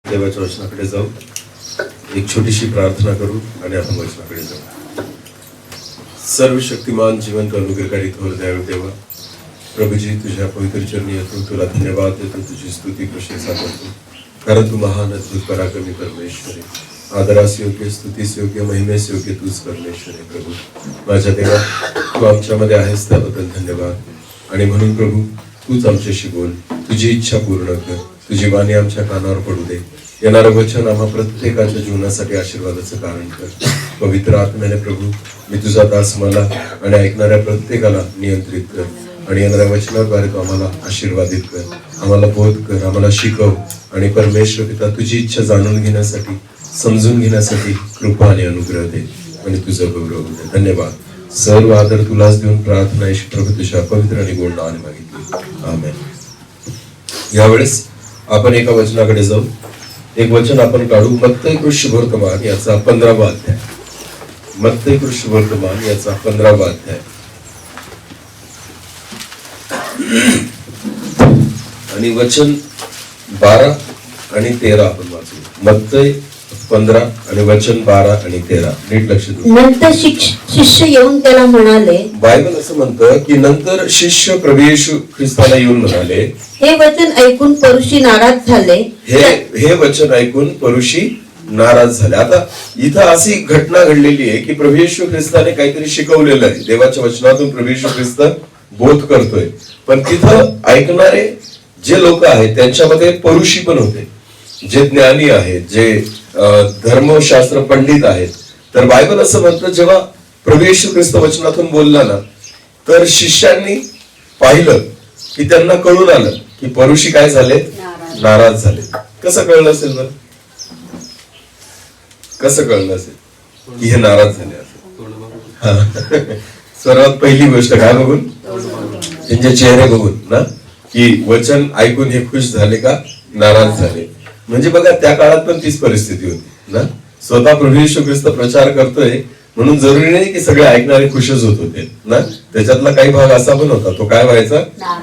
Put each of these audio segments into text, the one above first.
देवाच्या वचनाकडे जाऊ, एक छोटीशी प्रार्थना करू आणि आपण वचनाकडे जाऊ. सर्व शक्तिमान जिवंत अनुग्रहकारी थोर दयाळू देवा, प्रभूजी तुझ्या पवित्र चरणी येतो, तुला धन्यवाद देतो, तुझी स्तुती प्रशंसा करतो, कारण तू महान अद्भुत पराक्रमी परमेश्वर आहे. आदरास योग्य, स्तुतीस योग्य, महिमेस योग्य तूच परमेश्वर आहे. प्रभू माझ्या देवा, तू आमच्यामध्ये आहेस त्याबद्दल धन्यवाद. आणि म्हणून प्रभू तूच आमच्याशी बोल, तुझी इच्छा पूर्ण कर, तुझी वाणी आमच्या कानावर पडू दे. येणारं वचन आम्हा प्रत्येकाच्या जीवनासाठी आशीर्वादाचं कारण कर. पवित्र आत्म्याने प्रभू मी तुझा दास मला आणि ऐकणाऱ्या प्रत्येकाला नियंत्रित कर आणि येणाऱ्या वचनाद्वारे तू आम्हाला आशीर्वादित कर, आम्हाला बोध कर, आम्हाला शिकव आणि परमेश्वर पिता तुझी इच्छा जाणून घेण्यासाठी, समजून घेण्यासाठी कृपा आणि अनुग्रह दे आणि तुझं गौरव दे. धन्यवाद. सर्व आदर तुलाच देऊन प्रार्थना येशू प्रभू तुझ्या पवित्र आणि गोड नावाने मागितली. आमेन. यावेळेस आपण एका वचनाकडे जाऊ. एक वचन आपण काढू, मत्तई शुभवर्तमान याचा 15वा अध्याय. मत्तई शुभवर्तमान याचा 15वा अध्याय आणि वचन 12 आणि 13 आपण वाचू. मत्तई 15 आणि वचन 12 आणि 13. नीट लक्ष देऊ. नंतर शिष्य येऊन त्याला म्हणाले, बायबल असं म्हणतं की नंतर शिष्य प्रभू येशू ख्रिस्ताला येऊन म्हणाले, हे वचन ऐकून परुषी नाराज झाले. हे वचन ऐकून परुषी नाराज झाले. आता इथं अशी घटना घडलेली आहे की प्रभू येशू ख्रिस्ताने काहीतरी शिकवलेलं आहे. देवाच्या वचनातून प्रभू येशू ख्रिस्त बोध करतोय, पण तिथं ऐकणारे जे लोक आहेत त्यांच्यामध्ये परुषी पण होते, जे ज्ञानी आहेत, जे धर्मशास्त्र पंडित आहेत. तर बायबल असं म्हणतं जेव्हा प्रभू येशू ख्रिस्त वचनातून बोलला ना, तर शिष्यांनी पाहिलं की त्यांना कळून आलं की परुषी काय झाले, नाराज झाले. कसं कळलं असेल बरं? कसं कळलं असेल की हे नाराज झाले असेल? सर्वात पहिली गोष्ट काय बघून? त्यांचे चेहरे बघून ना, की वचन ऐकून हे खुश झाले का नाराज झाले. म्हणजे बघा त्या काळात पण तीच परिस्थिती होती ना. स्वतः प्रभू येशू ख्रिस्त प्रचार करतोय म्हणून जरुरी नाही की सगळे ऐकणारे खुशच होत होते ना. त्याच्यातला काही भाग असा पण होता, तो काय व्हायचा,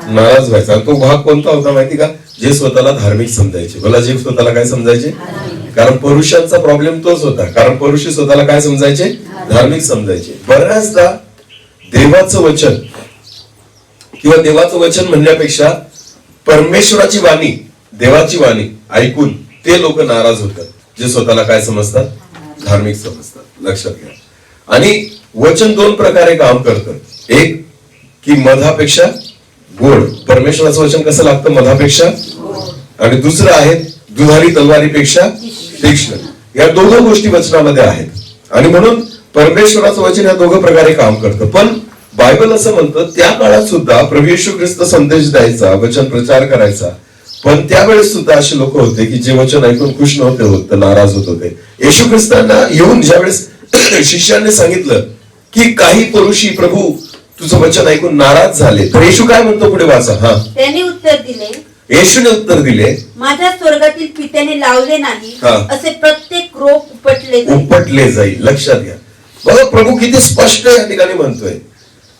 नाराज व्हायचा. तो भाग कोणता होता माहिती का? जे स्वतःला धार्मिक समजायचे. बोला, जे स्वतःला काय समजायचे? कारण पुरुषांचा प्रॉब्लेम तोच होता, कारण पुरुषी स्वतःला काय समजायचे, धार्मिक समजायचे. बऱ्याचदा देवाचं वचन किंवा देवाचं वचन म्हणण्यापेक्षा परमेश्वराची वाणी, देवाची वाणी ऐकून ते लोक नाराज होतात, जे स्वतःला काय समजतात, धार्मिक समजतात. लक्षात घ्या. आणि वचन दोन प्रकारे काम करतं. एक की मधापेक्षा गोड. परमेश्वराचं वचन कसं लागतं, मधापेक्षा. आणि दुसरं आहे दुधारी तलवारीपेक्षा तीक्ष्ण. या दोघं गोष्टी वचनामध्ये आहेत आणि म्हणून परमेश्वराचं वचन या दोघं प्रकारे काम करतं. पण बायबल असं म्हणतं त्या काळात सुद्धा प्रभू येशू ख्रिस्त संदेश द्यायचा, वचन प्रचार करायचा, पण त्यावेळेस सुद्धा असे लोक होते की जे वचन ऐकून खुश नव्हते होत, तर नाराज होत होते. येशू ख्रिस्तांना येऊन ज्यावेळेस शिष्यांनी सांगितलं की काही पुरुषी प्रभू तुझं वचन ऐकून नाराज झाले, तर येशू काय म्हणतो पुढे वाचा. हा, त्यांनी उत्तर दिले, येशूने उत्तर दिले, माझ्या स्वर्गातील पित्याने लावले नाही असे प्रत्येक रोप उपटले जाईल. लक्षात घ्या. बघा प्रभू किती स्पष्ट या ठिकाणी म्हणतोय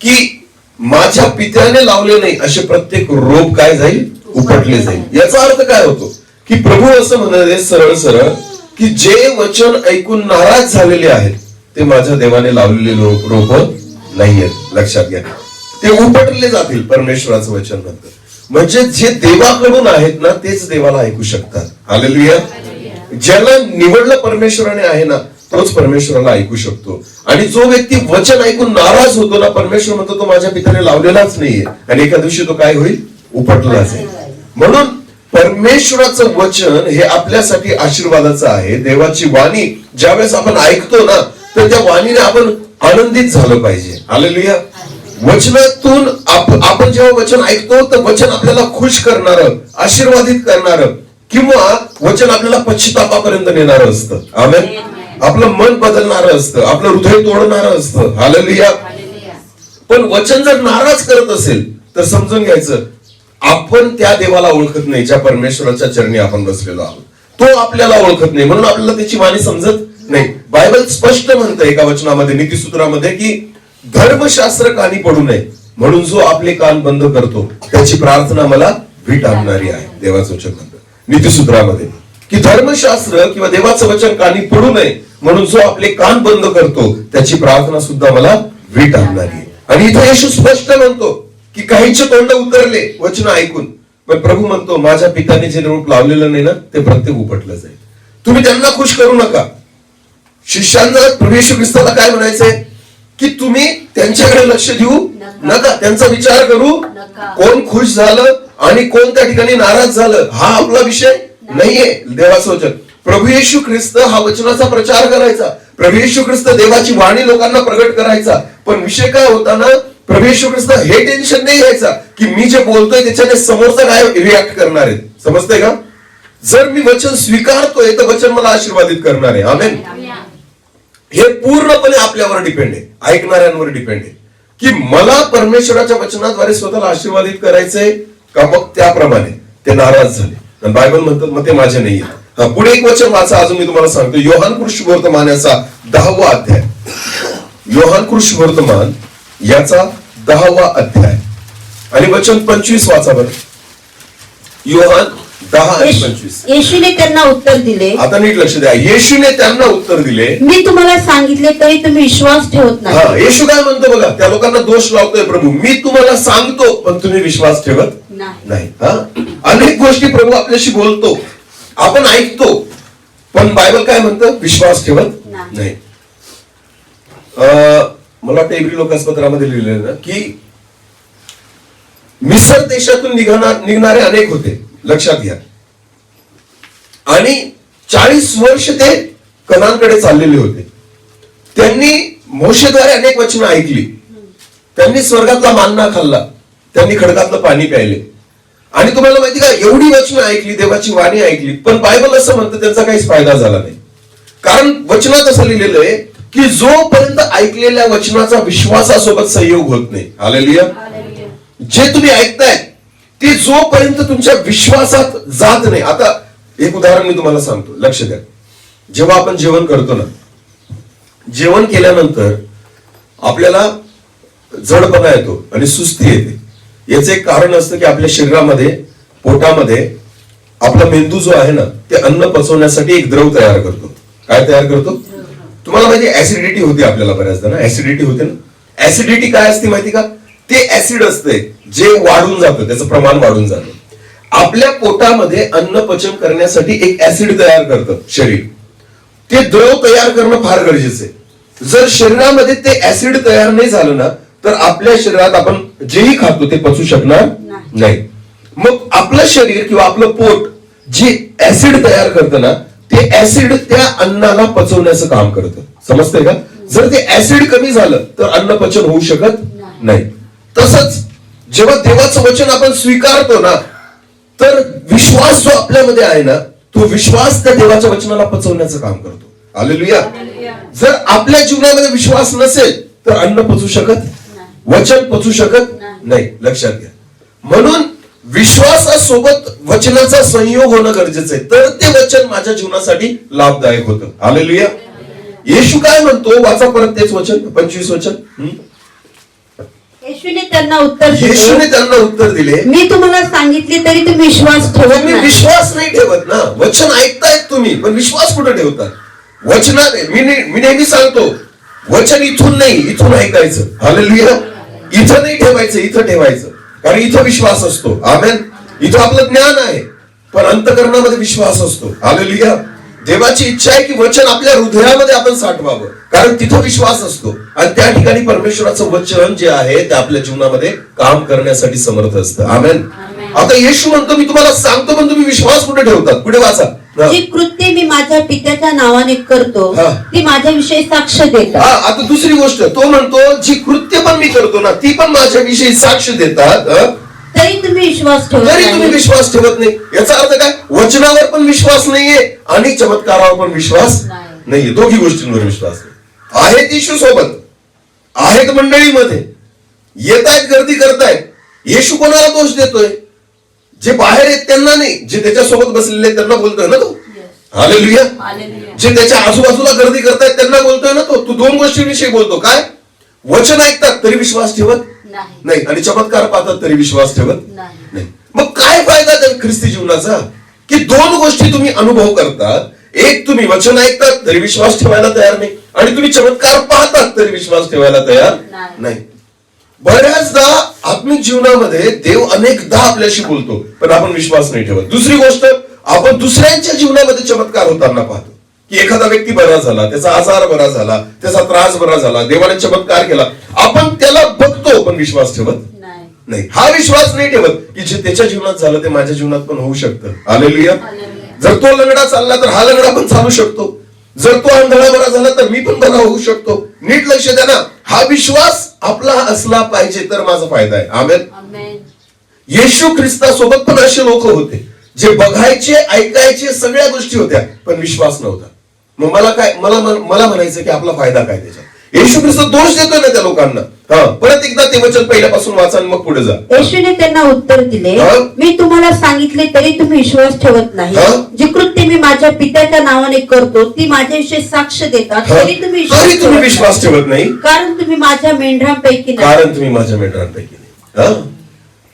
की माझ्या पित्याने लावले नाही असे प्रत्येक रोप काय जाईल, उपटले जाईल. याचा अर्थ काय होतो की प्रभू असं म्हणाले सरळ सरळ की जे वचन ऐकून नाराज झालेले आहेत ते माझ्या देवाने लावलेले रोप नाहीयेत. लक्षात घ्या. ते उपटले जातील, परमेश्वराचं वचन म्हणतं. म्हणजे जे देवाकडून आहेत ना तेच देवाला ऐकू शकतात. हालेलुया. ज्याला निवडलं परमेश्वराने आहे ना तोच परमेश्वराला ऐकू शकतो. आणि जो व्यक्ती वचन ऐकून नाराज होतो ना, परमेश्वर म्हणतो तो माझ्या पित्याने लावलेलाच नाहीये आणि एका दिवशी तो काय होईल, उपटला जाईल. म्हणून परमेश्वराचं वचन हे आपल्यासाठी आशीर्वादाचं आहे. देवाची वाणी ज्यावेळेस आपण ऐकतो ना, तर त्या वाणीने आपण आनंदित झालं पाहिजे. हालेलुया. वचनातून आपण जेव्हा वचन ऐकतो तर वचन आपल्याला खुश करणारं, आशीर्वादित करणारं किंवा वचन आपल्याला पश्चातापापर्यंत नेणारं असतं. आमेन. आपलं मन बदलणारं असतं, आपलं हृदय तोडणारं असतं. हालेलुया. पण वचन जर नाराज करत असेल तर समजून घ्यायचं आपण त्या देवाला ओळखत नाही, ज्या परमेश्वराच्या चरणी आपण बसलेलो आहोत. तो आपल्याला ओळखत नाही, म्हणून आपल्याला त्याची वाणी समजत नाही. बायबल स्पष्ट म्हणतं एका वचनामध्ये, नीतिसूत्रामध्ये, की धर्मशास्त्र कानी पडू नये म्हणून जो आपले कान बंद करतो त्याची प्रार्थना मला वीट आणणारी आहे. देवाचं वचन म्हणतं नीतिसूत्रामध्ये की धर्मशास्त्र किंवा देवाचं वचन कानी पडू नये म्हणून जो आपले कान बंद करतो त्याची प्रार्थना सुद्धा मला वीट आणणारी आहे. आणि इथे येशू स्पष्ट म्हणतो की काहींचे तोंड उतरले वचन ऐकून, पण प्रभू म्हणतो माझ्या पित्याने जे रूप लावलेलं नाही ना ते प्रत्येक उपटलं जाईल. तुम्ही त्यांना खुश करू नका. शिष्यांना प्रभू येशू ख्रिस्ताला काय म्हणायचंय की तुम्ही त्यांच्याकडे लक्ष देऊ नका, त्यांचा विचार करू कोण खुश झालं आणि कोण त्या ठिकाणी नाराज झालं हा आपला विषय नाहीये. देवाचं वचन प्रभू येशू ख्रिस्त हा वचनाचा प्रचार करायचा, प्रभू येशू ख्रिस्त देवाची वाणी लोकांना प्रगट करायचा. पण विषय काय होता ना, प्रभू येशू ख्रिस्त हे टेन्शन नाही घ्यायचा की मी जे बोलतोय त्याच्याने समोरचा काय रिॲक्ट करणार आहे. समजतंय का? जर मी वचन स्वीकारतोय तर वचन मला आशीर्वादित करणार आहे. आमेन. हे पूर्णपणे आपल्यावर डिपेंड आहे, ऐकणाऱ्यांवर डिपेंड आहे की मला परमेश्वराच्या वचनाद्वारे स्वतःला आशीर्वादित करायचंय का मग त्याप्रमाणे ते नाराज झाले. आणि बायबल म्हणतात मग ते माझे नाही. पुढे एक वचन वाचा, अजून मी तुम्हाला सांगतो. योहान शुभवर्तमान याचा 10वा अध्याय. योहान शुभवर्तमान याचा 10वा अध्याय आणि वचन 25 वाचा बरं. योहान 10 आणि 25. येशूने त्यांना उत्तर दिले, आता नीट लक्ष द्या. येशूने त्यांना उत्तर दिले, मी तुम्हाला सांगितले तरी तुम्ही विश्वास ठेवत नाही. येशू काय म्हणतो बघा, त्या लोकांना दोष लावतोय प्रभू. मी तुम्हाला सांगतो पण तुम्ही विश्वास ठेवत नाही. अनेक गोष्टी प्रभू आपल्याशी बोलतो, आपण ऐकतो, पण बायबल काय म्हणतं? विश्वास ठेवत नाही. मला वाटतं एब्री लोकांपत्रामध्ये लिहिलेलं ना की मिसर देशातून निघणारे अनेक होते, लक्षात घ्या. आणि 40 वर्ष ते कनानकडे चाललेले होते. त्यांनी मोशेद्वारे अनेक वचनं ऐकली, त्यांनी स्वर्गातला मान्ना खाल्ला, त्यांनी खडकातलं पाणी प्यायले. आणि तुम्हाला माहिती का, एवढी वचनं ऐकली, देवाची वाणी ऐकली, पण बायबल असं म्हणतं त्यांचा काहीच फायदा झाला नाही. कारण वचनात असं लिहिलेलं आहे की जोपर्यंत ऐकलेल्या वचनाचा विश्वासासोबत संयोग होत नाही, हालेलुया, जे तुम्ही ऐकताय ते जोपर्यंत तुमच्या विश्वासात जात नाही. आता एक उदाहरण मी तुम्हाला सांगतो, लक्ष द्या. जेव्हा आपण जेवण करतो ना, जेवण केल्यानंतर आपल्याला जडपणा येतो आणि सुस्ती येते. याचं एक कारण असतं की आपल्या शरीरामध्ये, पोटामध्ये आपला मेंदू जो आहे ना ते अन्न पचवण्यासाठी एक द्रव तयार करतो. काय तयार करतो? तुम्हाला माहिती ऍसिडिटी होते आपल्याला बऱ्याचदा ना, ऍसिडिटी होते ना. ऍसिडिटी काय असते माहिती का? ते ऍसिड असते जे वाढून जातं, त्याचं प्रमाण वाढून जातं. आपल्या पोटामध्ये अन्न पचन करण्यासाठी एक ऍसिड तयार करतं शरीर. ते द्रव तयार करणं फार गरजेचं आहे. जर शरीरामध्ये ते ऍसिड तयार नाही झालं ना तर आपल्या शरीरात आपण जेही खातो ते पचू शकणार नाही. मग आपलं शरीर किंवा आपलं पोट जे ऍसिड तयार करतं ना ते ऍसिड त्या अन्नाला पचवण्याचं काम करतं. समजतंय का? जर ते ऍसिड कमी झालं तर अन्न पचन होऊ शकत नाही. तसंच जेव्हा देवाचं वचन आपण स्वीकारतो ना तर विश्वास जो आपल्यामध्ये आहे ना तो विश्वास त्या देवाच्या वचनाला पचवण्याचं काम करतो. हालेलुया. जर आपल्या जीवनामध्ये विश्वास नसेल तर अन्न पचू शकत, वचन पचू शकत नाही. लक्षात घ्या. म्हणून विश्वासासोबत वचनाचा संयोग होणं गरजेचं आहे, तर ते वचन माझ्या जीवनासाठी लाभदायक होतं. हालेलुया. येशू काय म्हणतो? वाचा परत तेच वचन, 25 वचन. येशूने त्यांना उत्तर दिले, मी तुम्हाला सांगितले तरी तुम्ही विश्वास ठेवत तुम्ही नाही. विश्वास नाही ठेवत ना. वचन ऐकतायत तुम्ही पण विश्वास कुठे ठेवतात? वचनात मी नेहमी सांगतो वचन इथून नाही, इथून ऐकायचं. हालेलुया. इथं नाही ठेवायचं, इथं ठेवायचं. कारण इथं विश्वास असतो. आमेन. इथं आपलं ज्ञान आहे पण अंतःकरणामध्ये विश्वास असतो. हालेलुया. देवाची इच्छा आहे की वचन आपल्या हृदयामध्ये आपण साठवावं, कारण तिथं विश्वास असतो आणि त्या ठिकाणी परमेश्वराचं वचन जे आहे ते आपल्या जीवनामध्ये काम करण्यासाठी समर्थ असतं. आमेन. आता येशू म्हणतो मी तुम्हाला सांगतो पण तुम्ही विश्वास कुठे ठेवतात? पुढे वाचा. जी कृत्ये मी माझ्या पित्याच्या नावाने करतो ती माझ्याविषयी साक्ष देतात. आता दुसरी गोष्ट तो म्हणतो जी कृत्य पण मी करतो ना ती पण माझ्याविषयी साक्ष देतात, तरी तुम्ही विश्वास ठेवत नाही. याचा अर्थ काय? वचनावर पण विश्वास नाहीये आणि चमत्कारावर पण विश्वास नाहीये. दोघी गोष्टींवर विश्वास नाही. आहेत येशू सोबत, आहेत मंडळीमध्ये, येत आहेत, गर्दी करतायत. येशू कोणाला दोष देतोय? जे बाहेर आहेत त्यांना नाही, जे त्याच्यासोबत बसलेले आहेत त्यांना बोलतोय ना तो. हालेलुया. जे त्याच्या आजूबाजूला गर्दी करतायत त्यांना बोलतोय ना तो. तू दोन गोष्टींविषयी बोलतो. काय? वचन ऐकतात तरी विश्वास ठेवत नाही आणि चमत्कार पाहतात तरी विश्वास ठेवत नाही. मग काय फायदा त्या ख्रिस्ती जीवनाचा की दोन गोष्टी तुम्ही अनुभव करता. एक, तुम्ही वचन ऐकतात तरी विश्वास ठेवायला तयार नाही, आणि तुम्ही चमत्कार पाहतात तरी विश्वास ठेवायला तयार नाही. बऱ्याचदा आत्मिक जीवनामध्ये देव अनेकदा आपल्याशी बोलतो, पण आपण विश्वास नाही ठेवत. दुसरी गोष्ट, आपण दुसऱ्यांच्या जीवनामध्ये चमत्कार होताना पाहतो, की एखादा व्यक्ती बरा झाला, त्याचा आजार बरा झाला, त्याचा त्रास बरा झाला, देवाने चमत्कार केला, आपण त्याला बघतो पण विश्वास ठेवत नाही. हा विश्वास नाही ठेवत की जे त्याच्या जीवनात झालं ते माझ्या जीवनात पण होऊ शकतं. हालेलुया. जर तो लंगडा चालला तर हा लंगडा पण चालू शकतो. जर तो आंधळा बरा झाला तर मी पण बरा होऊ शकतो. नीट लक्ष द्या ना, हा विश्वास आपला असला पाहिजे तर माझा फायदा आहे. आमेन. येशू ख्रिस्तासोबत पण असे लोक होते जे बघायचे, ऐकायचे, सगळ्या गोष्टी होत्या, पण विश्वास नव्हता. मग मला म्हणायचं की आपला फायदा काय त्याच्यात? येशू ख्रिस्त दोष देतोय ना त्या लोकांना. परत एकदा ते वचन पहिल्यापासून वाचा आणि मग पुढे जा. येशूने त्यांना उत्तर दिले, मी तुम्हाला सांगितले तरी तुम्ही विश्वास ठेवत नाही. जी कृत्य मी माझ्या पित्याच्या नावाने करतो ती माझ्याविषयी साक्ष देतात, तरी तुम्ही विश्वास ठेवत नाही. कारण तुम्ही माझ्या मेंढरांपैकी नाही.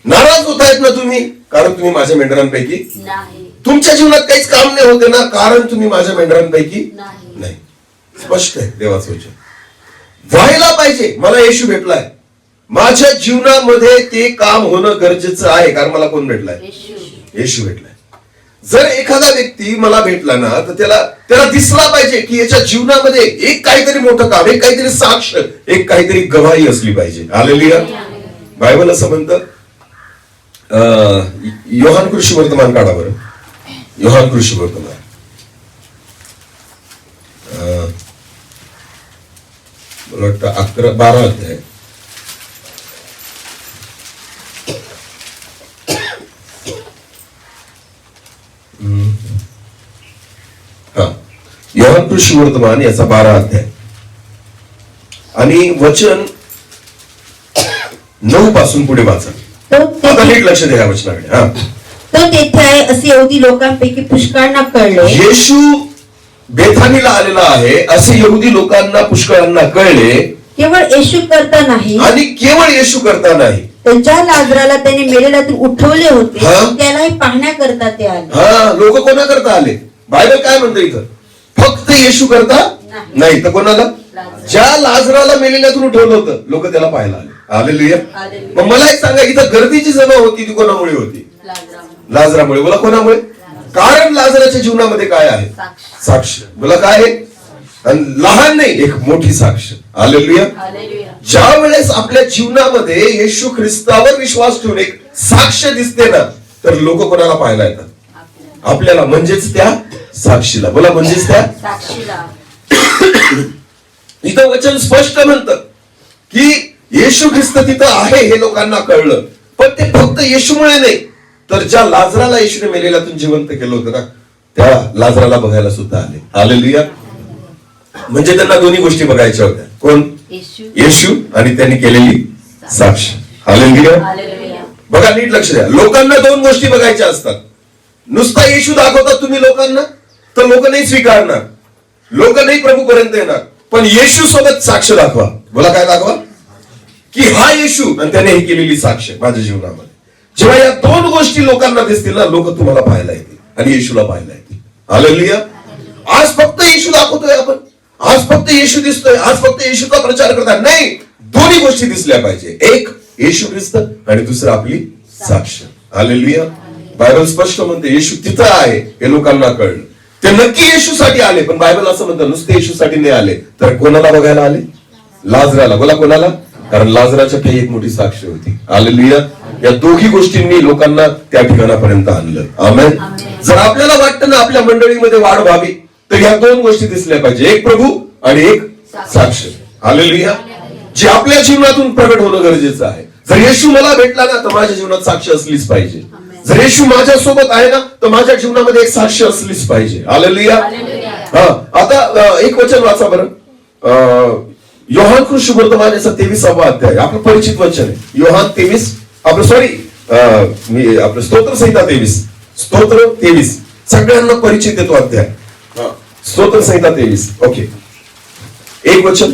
नाराज होतायत ना तुम्ही, कारण तुम्ही माझ्या मेंढरांपैकी नाही. तुमच्या जीवनात काहीच काम नाही होते ना, कारण तुम्ही माझ्या मेंढरांपैकी नाही. स्पष्ट आहे देवाचं वचन. व्हायला पाहिजे. मला येशू भेटलाय, माझ्या जीवनामध्ये ते काम होणं गरजेचं आहे, कारण मला कोण भेटलाय? येशू भेटलाय. जर एखादा व्यक्ती मला भेटला ना, तर त्याला दिसला पाहिजे की याच्या जीवनामध्ये एक काहीतरी मोठं काम, एक काहीतरी साक्ष, एक काहीतरी गवाही असली पाहिजे. हालेलुया. बायबल असं म्हणतं, योहान कृषी वर्तमान काढा बरं. योहान कृषी वर्तमान, मला वाटतं 12 अध्याय. योहान कृषी वर्तमान याचा 12 अध्याय आणि वचन 9 पासून पुढे वाचा. आता नीट लक्ष द्या वचनाकडे. तो तेथे आहे असे यहुदी लोकांपैकी पुष्कळांना कळले. येशू बेथानीला आलेला आहे असे यहुदी लोकांना, पुष्कळांना कळले. केवळ येशू करता नाही, आणि केवळ येशू करता नाही, तर ज्या लाजराला त्याने मेलेल्यातून उठवले होते त्यालाही पाहण्याकरता ते आले. लोक कोणा करता आले? बायबल काय म्हणतं इथं? फक्त येशू करता नाही, तर कोणाला? ज्या लाजराला मेलेल्यातून उठवलं होतं लोक त्याला पाहायला आले. हालेलुया. मग मला एक सांगा, इथं गर्दीची जमा होती ती कोणामुळे होती? लाजरामुळे. बोला कोणामुळे? कारण लाजराच्या जीवनामध्ये काय आहे? साक्ष. बोला काय आहे? लहान नाही, एक मोठी साक्ष. हालेलुया. ज्या वेळेस आपल्या जीवनामध्ये येशू ख्रिस्तावर विश्वास ठेवून एक साक्ष दिसते ना, तर लोक कोणाला पाहायला येतात? आपल्याला, म्हणजेच त्या साक्षीला. बोला म्हणजेच त्या साक्षीला. इथं वचन स्पष्ट म्हणतं की येशू ख्रिस्त तिथं आहे हे लोकांना कळलं, पण ते फक्त येशूमुळे नाही, तर ज्या लाजराला येशूने मेलेल्यातून जिवंत केलं होतं ना, त्या लाजराला बघायला सुद्धा आले. हालेलुया. म्हणजे त्यांना दोन्ही गोष्टी बघायच्या होत्या. कोण? येशू आणि त्यांनी केलेली साक्ष. हालेलुया. बघा नीट लक्ष द्या. लोकांना दोन गोष्टी बघायच्या असतात. नुसता येशू दाखवतात तुम्ही लोकांना तर लोक नाही स्वीकारणार, लोक नाही प्रभूपर्यंत येणार, पण येशू सोबत साक्ष दाखवा. बोला काय दाखवा? की हा येशू आणि त्याने ही केलेली साक्ष माझ्या जीवनामध्ये. जेव्हा या दोन गोष्टी लोकांना दिसतील ना, लोक तुम्हाला पाहायला येतील आणि येशूला पाहायला येतील. हालेलुया. आज फक्त येशू दाखवतोय आपण, आज फक्त येशू दिसतोय, आज फक्त येशूचा प्रचार करतात, नाही, दोन्ही गोष्टी दिसल्या पाहिजे. एक येशू ख्रिस्त आणि दुसरं आपली साक्ष. हालेलुया. बायबल स्पष्ट म्हणते येशू तिथं आहे हे लोकांना कळलं. ते नक्की येशूसाठी आले, पण बायबल असं म्हणतं नुसते येशूसाठी नाही आले, तर कोणाला बघायला आले? लाजराला. बोला कोणाला? कारण लाजराच्या काही एक मोठी साक्ष होती. हालेलुया. या दोघी गोष्टींनी लोकांना त्या ठिकाणापर्यंत आणलं. आमेन. जर आपल्याला वाटतं ना आपल्या मंडळीमध्ये वाढ व्हावी, तर या दोन गोष्टी दिसल्या पाहिजे, एक प्रभू आणि एक साक्ष. हालेलुया. जे आपल्या जीवनातून प्रगट होणं गरजेचं आहे. जर येशू मला भेटला ना, तर माझ्या जीवनात साक्ष असलीच पाहिजे. जर येशू माझ्या सोबत आहे ना, तर माझ्या जीवनामध्ये एक साक्ष असलीच पाहिजे. हालेलुया. आता एक वचन वाचा बरं. योहान कृषी वर्तमान याचा 23वा अध्याय. आपलं परिचित वचन आहे. योहान 23, आपलं आपलं स्तोत्र संहिता 23, स्तोत्र 23 सगळ्यांना परिचित आहे तो अध्याय. स्तोत्र संहिता 23. ओके, एक वचन.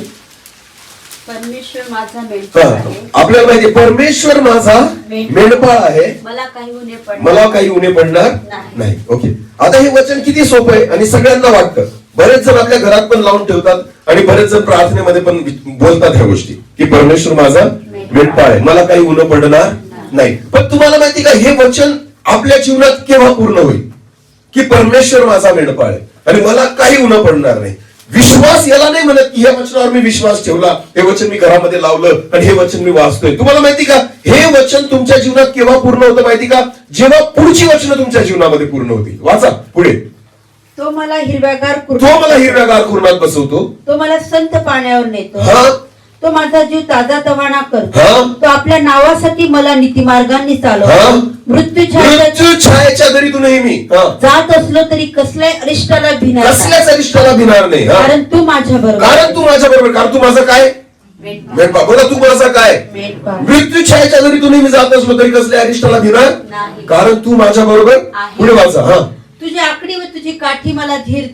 परमेश्वर माझा मेंढपाळ आहे, आपल्याला माहिती परमेश्वर माझा मेंढपाळ आहे, मला काही उणे पडणार नाही. ओके, आता हे वचन किती सोपं आहे आणि सगळ्यांना वाटतं. बरेच जण आपल्या घरात पण लावून ठेवतात आणि बरेच जण प्रार्थनेमध्ये पण बोलतात ह्या गोष्टी की परमेश्वर माझा मेंढपाळ आहे, मला काही उणं पडणार नाही. पण तुम्हाला माहिती का हे वचन आपल्या जीवनात केव्हा पूर्ण होईल की परमेश्वर माझा मेंढपाळ आहे आणि मला काही उणं पडणार नाही. विश्वास याला नाही म्हणत की या वचनावर मी विश्वास ठेवला, हे वचन मी घरामध्ये लावलं आणि हे वचन मी वाचतोय. तुम्हाला माहिती का हे वचन तुमच्या जीवनात केव्हा पूर्ण होतं माहिती का? जेव्हा पुढची वचनं तुमच्या जीवनामध्ये पूर्ण होतील. वाचा पुढे. तो मला हिरव्यागार कुरणात बसवतो, तो मला संत पाण्यावर नेतो, हा, तो माझा जीव ताजा तवाना करतो, हा, तो आपल्या नावासाठी मला नीतिमार्गांनी हा, चालवतो. मृत्यू छायेच्या दरीतूनही मी जात असलो तरी कसल्याच अरिष्टाला भिणार नाही. कसल्याच अरिष्टाला भिणार नाही. कारण तू माझ्या बरोबर, कारण तू माझा काय मेंढपाळ. बोला, तू माझा काय मेंढपाळ. मृत्यू छायेच्या दरीतूनही मी जात असलो तरी कसल्या अरिष्टाला भिणार नाही. कारण तू माझ्या बरोबर. पुढे वाचा. हा, तुझी आकडी व तुझी काठी मला धीर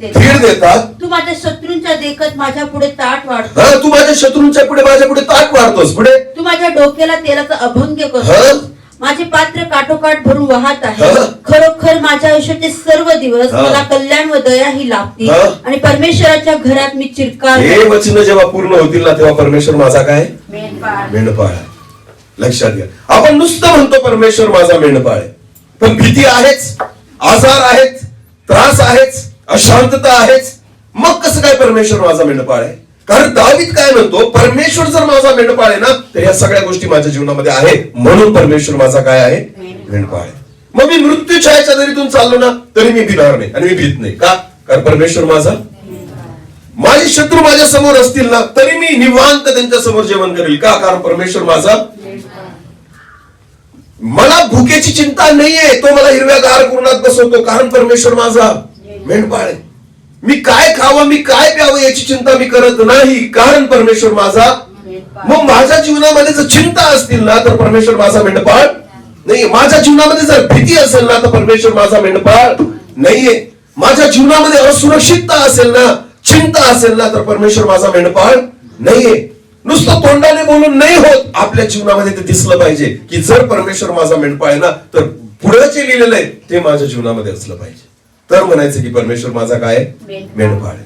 देतात. तू माझ्या शत्रूंच्या देखत माझ्या पुढे ताट वाढतो. हा, तू माझ्या शत्रूंच्या पुढे माझ्या पुढे ताट वाढतोस. पुढे तू माझ्या डोक्याला तेलाचा अभंग हा, करतो. माझे पात्र काठोकाठ भरून वाहत आहे. हा. खरोखर माझ्या आयुष्याचे सर्व दिवस हा. मला कल्याण व दया ही लागतील हा. आणि परमेश्वराच्या घरात मी चिरकाल हे वचन जेव्हा पूर्ण होतील ना तेव्हा परमेश्वर माझा काय मेंढपाळ. मेंढपाळ आहे. लक्षात घ्या, आपण नुसतं म्हणतो परमेश्वर माझा मेंढपाळ आहे, पण भीती आहेच, आजार आहेत, त्रास आहेच, अशांतता आहेच. मग कसं काय परमेश्वर माझा मेंढपाळ आहे? कारण दावीद काय म्हणतो, परमेश्वर जर माझा मेंढपाळ आहे ना तर या सगळ्या गोष्टी माझ्या जीवनामध्ये आहेत, म्हणून परमेश्वर माझा काय आहे? मेंढपाळ आहे. मग मी मृत्यू छायेच्या दरीतून चाललो ना तरी मी भिणार नाही आणि मी भीत नाही. का? कारण परमेश्वर माझा. माझे शत्रू माझ्या समोर असतील ना तरी मी निवांत त्यांच्या समोर जेवण करेल. का? कारण परमेश्वर माझा. मला भुकेची चिंता नाहीये, तो मला हिरव्यागार कुरणात बसवतो कारण परमेश्वर माझा मेंढपाळ आहे. मी काय खावं, मी काय प्यावं याची चिंता मी करत नाही कारण परमेश्वर माझा. मग माझ्या जीवनामध्ये जर चिंता असतील ना तर परमेश्वर माझा मेंढपाळ नाहीये. माझ्या जीवनामध्ये जर भीती असेल ना तर परमेश्वर माझा मेंढपाळ नाहीये. माझ्या जीवनामध्ये असुरक्षितता असेल ना, चिंता असेल ना तर परमेश्वर माझा मेंढपाळ नाहीये. नुसतं तोंडाने बोलून नाही होत, आपल्या जीवनामध्ये ते दिसलं पाहिजे की जर परमेश्वर माझा मेंढपाळ आहे ना तर पुढे जे लिहिलेलं आहे ते माझ्या जीवनामध्ये असलं पाहिजे. तर म्हणायचं की परमेश्वर माझा काय मेंढपाळ आहे.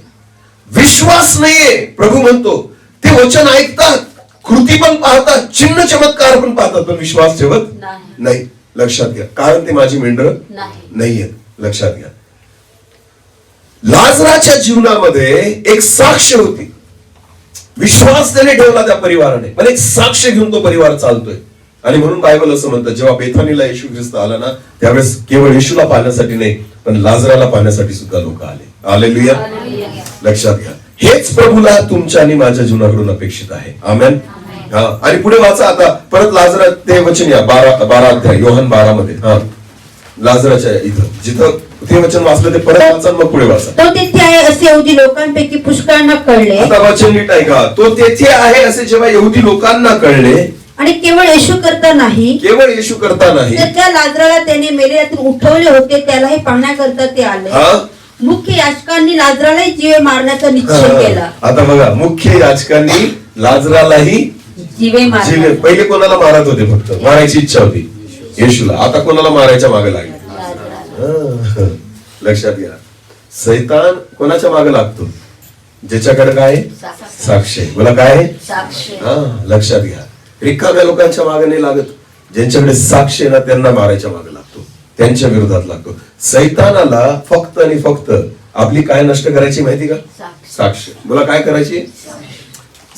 विश्वास नाहीये, प्रभू म्हणतो, ते वचन ऐकतात, कृती पण पाहतात, चिन्ह चमत्कार पण पाहतात, पण विश्वास ठेवत नाही. लक्षात घ्या, कारण ते माझी मेंढर नाहीये. लक्षात घ्या, लाजराच्या जीवनामध्ये एक साक्ष होती. विश्वास त्याने ठेवला त्या परिवाराने, पण एक साक्ष घेऊन तो परिवार चालतोय. आणि म्हणून बायबल असं म्हणतं, जेव्हा बेथानीला येशू ख्रिस्त आला ना त्यावेळेस केवळ येशूला पाहण्यासाठी नाही पण लाजराला पाहण्यासाठी सुद्धा लोक आले. हालेलुया. लक्षात घ्या, हेच प्रभूला तुमच्या आणि माझ्या जीवनाकडून अपेक्षित आहे. आमेन. हा, आणि पुढे वाचा आता परत लाजरा ते वचन या 12 अध्याय योहान 12 मध्ये. हा, लाजराच्या इथं जिथं ते वचन वाचलं ते परत वाचा, मग पुढे वाचा. तो तेथे आहे असे यहुदी लोकांपैकी पुष्कळांना कळले. आता वचन नीट ऐका. तो तेथे आहे असे जेव्हा यहुदी लोकांना कळले, आणि केवळ येशू करता नाही, तर त्या लाजराला त्याने मेलेल्यातून उठवले होते त्यालाही पाहण्याकरता ते आले. मुख्य याजकांनी लाजरालाही जीवे मारण्याचा निश्चय केला. आता बघा, मुख्य याजकांनी लाजरालाही जीवे मारले. पहिले कोणाला मारत होते? फक्त मारायची इच्छा होती येशूला. आता कोणाला मारायच्या मागे लागले? लक्षात घ्या, सैतान कोणाच्या मागे लागतो? ज्याच्याकडे काय साक्ष आहे. बोला काय साक्ष. हा, लक्षात घ्या, रिकाम्या लोकांच्या मागे नाही लागत. ज्यांच्याकडे साक्ष आहे ना त्यांना मारायच्या मागे लागतो, त्यांच्या विरोधात लागतो. सैतानाला फक्त आणि फक्त आपली काय नष्ट करायची माहिती का? साक्ष. बोला काय करायची?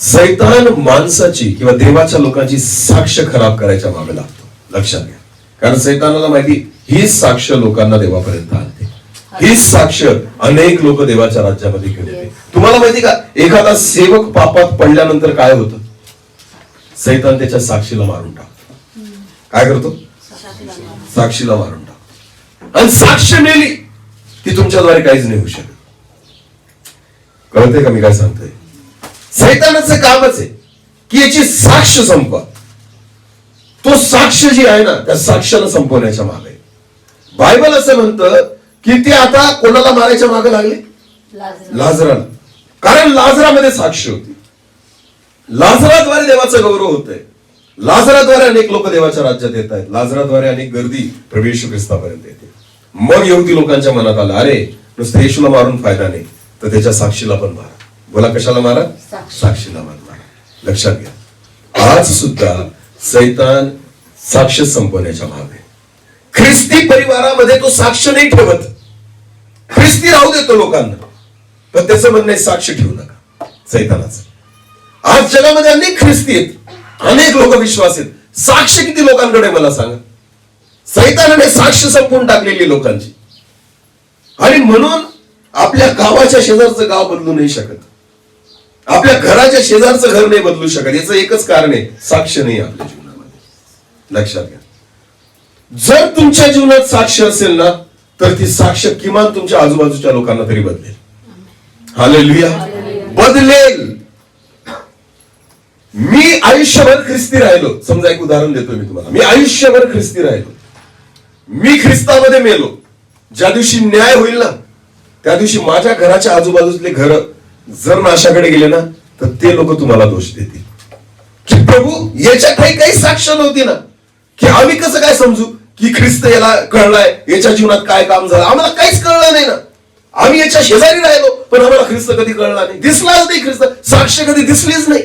सैतान माणसाची किंवा देवाच्या लोकांची साक्ष खराब करायच्या मागे लागतो. लक्षात घ्या, कारण सैतानाला माहिती हीच साक्ष लोकांना देवापर्यंत आणते, हीच साक्ष अनेक लोक देवाच्या राज्यामध्ये घेऊन येते. तुम्हाला माहिती का, एखादा सेवक पापात पडल्यानंतर काय होतं? सैतान त्याच्या साक्षीला मारून टाकतो. काय करतो? साक्षीला मारून टाकतो. आणि साक्ष मेली की तुमच्याद्वारे काहीच नाही होऊ शकत. कळतंय का मी काय सांगतोय? सैतानाचं कामच आहे की याची साक्ष संपवा. तो साक्ष जी आहे ना त्या साक्षाला संपवण्याच्या मागे. बायबल असं म्हणतं की ते आता कोणाला मारायच्या मागे लागले? लाजराला. कारण लाजरामध्ये साक्ष होती. लाजराद्वारे देवाचा गौरव होतोय. लाजराद्वारे अनेक लोक देवाच्या राज्यात येत आहेत. लाजराद्वारे अनेक गर्दी प्रभू येशू ख्रिस्तापर्यंत येते. मग यहुदी लोकांच्या मनात आलं, अरे नुसतं येशूला मारून फायदा नाही, तर त्याच्या साक्षीला पण मारा. बोला, कशाला मारा? साक्षीला मारा. लक्षात घ्या, आज सुद्धा सैतान साक्ष संपवण्याच्या मागे. ख्रिस्ती परिवारामध्ये तो साक्ष नाही ठेवत. ख्रिस्ती राहू देतो लोकांना, पण त्याचं म्हणणं आहे साक्ष ठेवू नका. सैतानाचं आज जगामध्ये अनेक ख्रिस्ती आहेत, अनेक लोक विश्वास आहेत. साक्ष किती लोकांकडे मला सांगा. सैतानाने साक्ष संपवून टाकलेली लोकांची. आणि म्हणून आपल्या गावाच्या शेजारचं गाव बदलू नाही शकत, आपल्या घराच्या शेजारचं घर नाही बदलू शकत. याचं एकच कारण आहे, साक्ष नाही आपल्या जीवनामध्ये. लक्षात घ्या, जर तुमच्या जीवनात साक्ष असेल ना, तर ती साक्ष किमान तुमच्या आजूबाजूच्या लोकांना तरी बदलेल. हालेलुया, बदलेल. मी आयुष्यभर ख्रिस्ती राहिलो. समजा एक उदाहरण देतो मी तुम्हाला. मी आयुष्यभर ख्रिस्ती राहिलो, मी ख्रिस्तामध्ये मेलो. ज्या दिवशी न्याय होईल ना, त्या दिवशी माझ्या घराच्या आजूबाजूतले घर जर नाशाकडे गेले ना, तर ते लोक तुम्हाला दोष देतील की प्रभू याच्या काही साक्ष नव्हती ना, की आम्ही कसं काय समजू की ख्रिस्त याला कळलाय, याच्या जीवनात काय काम झालं. आम्हाला काहीच कळलं नाही ना. आम्ही याच्या शेजारी राहिलो, पण आम्हाला ख्रिस्त कधी कळला नाही, दिसलाच नाही. ख्रिस्त साक्ष कधी दिसलीच नाही.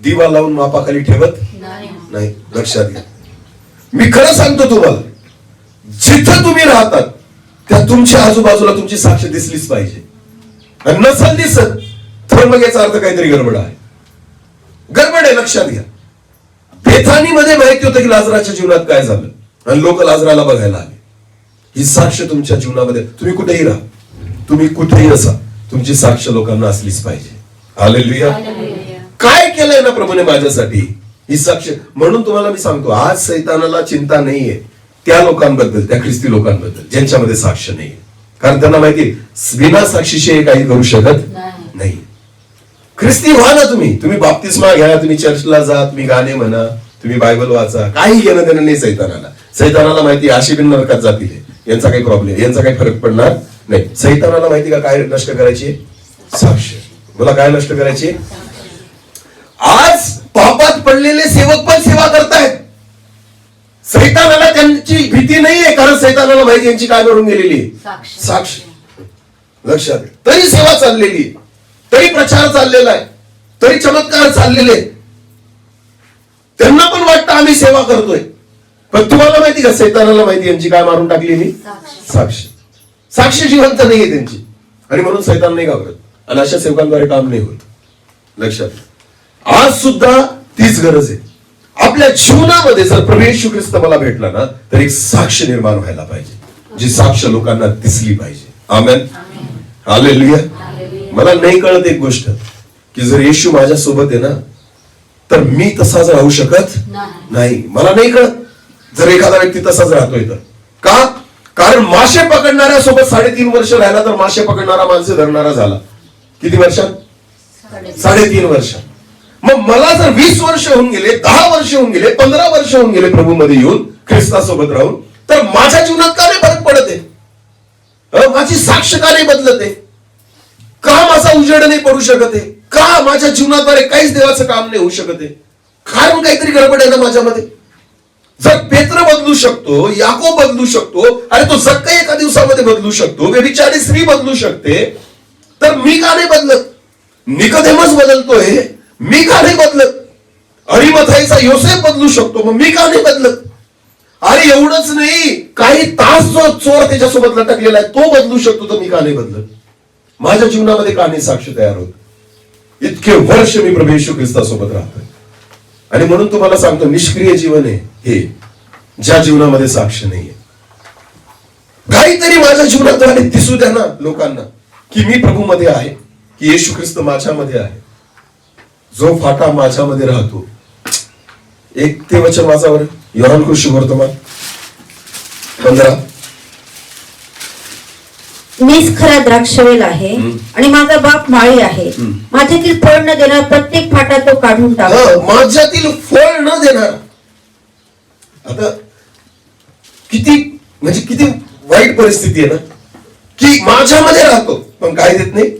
दिवा लावून मापाखाली ठेवत नाही. लक्षात घ्या, मी खरं सांगतो तुम्हाला, जिथं तुम्ही राहतात त्या तुमच्या आजूबाजूला तुमची साक्ष दिसलीच पाहिजे. आणि नसेल दिसत तर मग याचा अर्थ काहीतरी गडबड आहे. गडबड आहे. लक्षात घ्या, बेथानीमध्ये माहिती होतं की लाजराच्या जीवनात काय झालं, आणि लोक लाजराला बघायला आले. ही साक्ष तुमच्या जीवनामध्ये, तुम्ही कुठेही राहा, तुम्ही कुठेही असा, तुमची साक्ष लोकांना असलीच पाहिजे. हालेलुया. काय केलंय ना प्रभूने माझ्यासाठी, ही साक्ष. म्हणून तुम्हाला मी सांगतो, आज सैतानाला चिंता नाहीये त्या लोकांबद्दल, त्या ख्रिस्ती लोकांबद्दल ज्यांच्यामध्ये साक्ष नाहीये. कारण त्यांना माहिती बिना साक्षीचे काही करू शकत नाही. ख्रिस्ती व्हा ना तुम्ही. तुम्ही बाप्तिस्मा घ्या, तुम्ही चर्चला जा, तुम्ही गाणे म्हणा, तुम्ही बायबल वाचा, काही घेणं देणं नाही सैतानाला. सैतानाला माहिती आशी बिन नरकात जातील, यांचा काही प्रॉब्लेम, यांचा काही फरक पडणार नाही. सैतानाला माहिती का काय नष्ट करायची? साक्ष. मला काय नष्ट करायची? आज पापात पडलेले सेवक पण सेवा करतायत. सैतानाला त्यांची भीती नाहीये, कारण सैतानाला माहिती यांची काय बनून गेलेली साक्ष. लक्षात, तरी सेवा चाललेली, तरी प्रचार चाललेला आहे, तरी चमत्कार चाललेले. त्यांना पण वाटतं आम्ही सेवा करतोय, पण तुम्हाला माहिती का सैतानाला माहिती यांची काय मारून टाकलेली साक्ष. साक्ष जिवंत नाहीये त्यांची, आणि म्हणून सैतान नाही घाबरत, आणि अशा सेवकांद्वारे काम नाही होत. लक्षात, आज सुद्धा तीच गरज आहे. आपल्या जीवनामध्ये जर प्रभू येशू ख्रिस्त मला भेटला ना, तर एक साक्ष निर्माण व्हायला पाहिजे, जी साक्ष लोकांना दिसली पाहिजे. आमेन, हालेलुया. मला नाही कळत एक गोष्ट, की जर येशू माझ्या सोबत आहे ना, तर मी तसाच राहू शकत नाही. मला नाही कळत जर एखादा व्यक्ती तसाच राहतोय तर. का? कारण मासे पकडणाऱ्या सोबत 3.5 वर्ष राहिला, तर मासे पकडणारा माणसे धरणारा झाला. किती वर्षात? 3.5 वर्ष. मग मला जर 20 वर्ष होऊन गेले, 10 वर्ष होऊन गेले, 15 वर्ष होऊन गेले प्रभू मध्ये येऊन, ख्रिस्तासोबत राहून, तर माझ्या जीवनात का नाही फरक पडत आहे? माझी साक्ष का नाही बदलत आहे? का माझा उजेड नाही पडू शकत आहे? का माझ्या जीवनाद्वारे काहीच देवाचं काम नाही होऊ शकत आहे? कारण काहीतरी गडबड आहे ना माझ्यामध्ये. जर पेत्र बदलू शकतो, याकोब बदलू शकतो, अरे तो जक्कई एका दिवसामध्ये बदलू शकतो, व्यभिचारी स्त्री बदलू शकते, तर मी का नाही बदलत? निकोदेमस बदलतोय, मी का नाही बदलत? अरिमथाईचा योसेफ बदलू शकतो, मग मी का नाही बदलत? अरे एवढंच नाही, काही तास जो चोर त्याच्यासोबत लटकलेला आहे तो बदलू शकतो, तर मी का नाही बदलत? माझ्या जीवनामध्ये का नाही साक्ष तयार होत? इतके वर्ष मी प्रभू येशू ख्रिस्तासोबत राहतोय, आणि म्हणून तुम्हाला सांगतो, निष्क्रिय जीवन आहे हे, ज्या जीवनामध्ये साक्ष नाहीये. काहीतरी माझ्या जीवनाद्वारे दिसू द्या ना लोकांना, की मी प्रभू मध्ये आहे, की येशू ख्रिस्त माझ्यामध्ये आहे. जो फाटा माझ्यामध्ये राहतो. एक ते वचन वाचावर, योहान सुवर्तमान 15. मीच खरा द्राक्षवेल आहे, आणि माझा बाप माळी आहे. माझ्यातील फळ न देणार प्रत्येक फाटा तो काढून टाकतो. माझ्यातील फळ न देणार. आता किती म्हणजे किती वाईट परिस्थिती आहे ना, की माझ्यामध्ये राहतो पण काय देत नाही,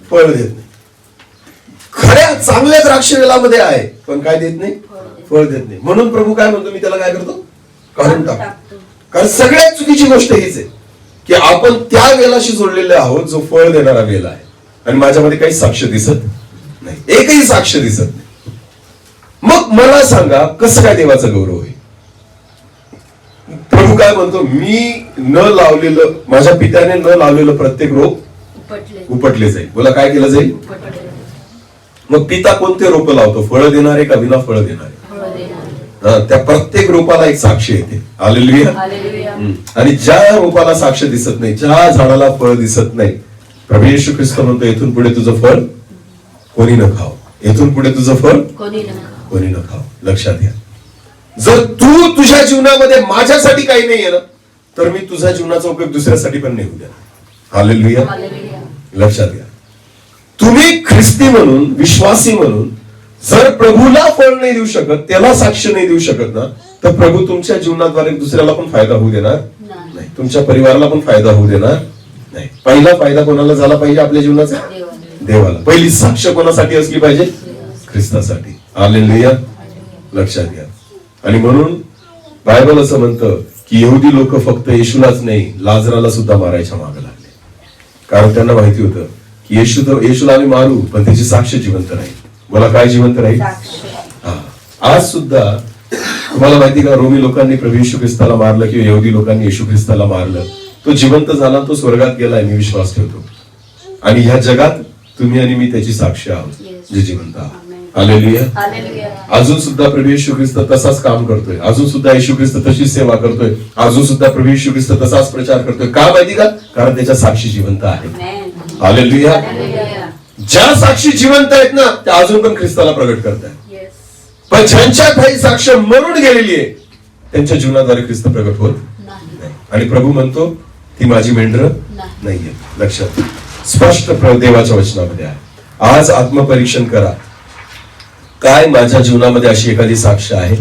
फळ देत नाही. खऱ्या चांगल्या द्राक्ष वेलामध्ये आहे, पण काय देत नाही, फळ देत नाही. म्हणून प्रभू काय म्हणतो, मी त्याला काय करतो, काढून टाकतो. कारण सगळ्यात चुकीची गोष्ट हीच आहे की आपण त्या वेलाशी जोडलेले आहोत जो फळ देणारा वेल आहे, आणि माझ्यामध्ये काही साक्ष दिसत नाही, एकही साक्ष दिसत नाही. मग मला सांगा कसं काय देवाचा गौरव होईल? प्रभू काय म्हणतो, मी न लावलेलं, माझ्या पित्याने न लावलेलं प्रत्येक रोप उपटले जाईल. बोला, काय केलं जाईल? मग पिता कोणते रोप लावतो, फळ देणारे का विना फळ देणारे? त्या प्रत्येक रोपाला एक साक्ष येते. हालेलुया. आणि ज्या रोपाला साक्ष दिसत नाही, ज्या झाडाला फळ दिसत नाही, प्रभू येशू ख्रिस्त म्हणतो, इथून पुढे तुझं फळ कोणी न खाव, इथून पुढे तुझं फळ कोणी न खाव. लक्षात घ्या, जर तू तुझ्या जीवनामध्ये माझ्यासाठी काही नाही ना, तर मी तुझ्या जीवनाचा उपयोग दुसऱ्यासाठी पण नाही उद्या. हालेलुया. लक्षात घ्या, तुम्ही ख्रिस्ती म्हणून, विश्वासी म्हणून जर प्रभूला फळ नाही देऊ शकत, त्याला साक्ष नाही देऊ शकत ना, तर प्रभू तुमच्या जीवनाद्वारे दुसऱ्याला पण फायदा होऊ देणार नाही, तुमच्या परिवाराला पण फायदा होऊ देणार नाही. पहिला फायदा कोणाला झाला पाहिजे? आपल्या जीवनाचा देवाला. पहिली साक्ष कोणासाठी असली पाहिजे? ख्रिस्तासाठी. हालेलुया. लक्षात घ्या. आणि म्हणून बायबल असं म्हणतं की यहुदी लोक फक्त येशूलाच नाही, लाजराला सुद्धा मारायच्या मागे लागले, कारण त्यांना माहिती होतं की येशूला आम्ही मारू, पण त्याची साक्ष जिवंत राहील. मला काय जिवंत राहील? आज सुद्धा तुम्हाला माहिती का, रोमी लोकांनी प्रभू येशू ख्रिस्ताला मारलं किंवा यहुदी लोकांनी येशू ख्रिस्ताला मारलं, तो जिवंत झाला, तो स्वर्गात गेलाय, मी विश्वास ठेवतो. आणि ह्या जगात तुम्ही आणि मी त्याची साक्ष आहोत जे जिवंत आहोत. हालेलुया. अजून सुद्धा प्रभू येशू ख्रिस्त तसाच काम करतोय, अजून सुद्धा येशू ख्रिस्त तशीच सेवा करतोय, अजून सुद्धा प्रभू येशू ख्रिस्त तसाच प्रचार करतोय. का माहिती का? कारण त्याच्या साक्षी जिवंत आहेत. हालेलुया. ज्या साक्षी जिवंत आहेत ना, त्या अजून पण ख्रिस्ताला प्रगट करतायत. पण ज्यांच्या काही साक्ष मरून गेलेली आहे, त्यांच्या जीवनाद्वारे ख्रिस्त प्रगट होत नाही. आणि प्रभू म्हणतो, ती माझी मेंढर नाहीये. लक्षात, स्पष्ट देवाच्या वचनामध्ये आहे. आज आत्मपरीक्षण करा, काय माझ्या जीवनामध्ये अशी एखादी साक्ष आहे,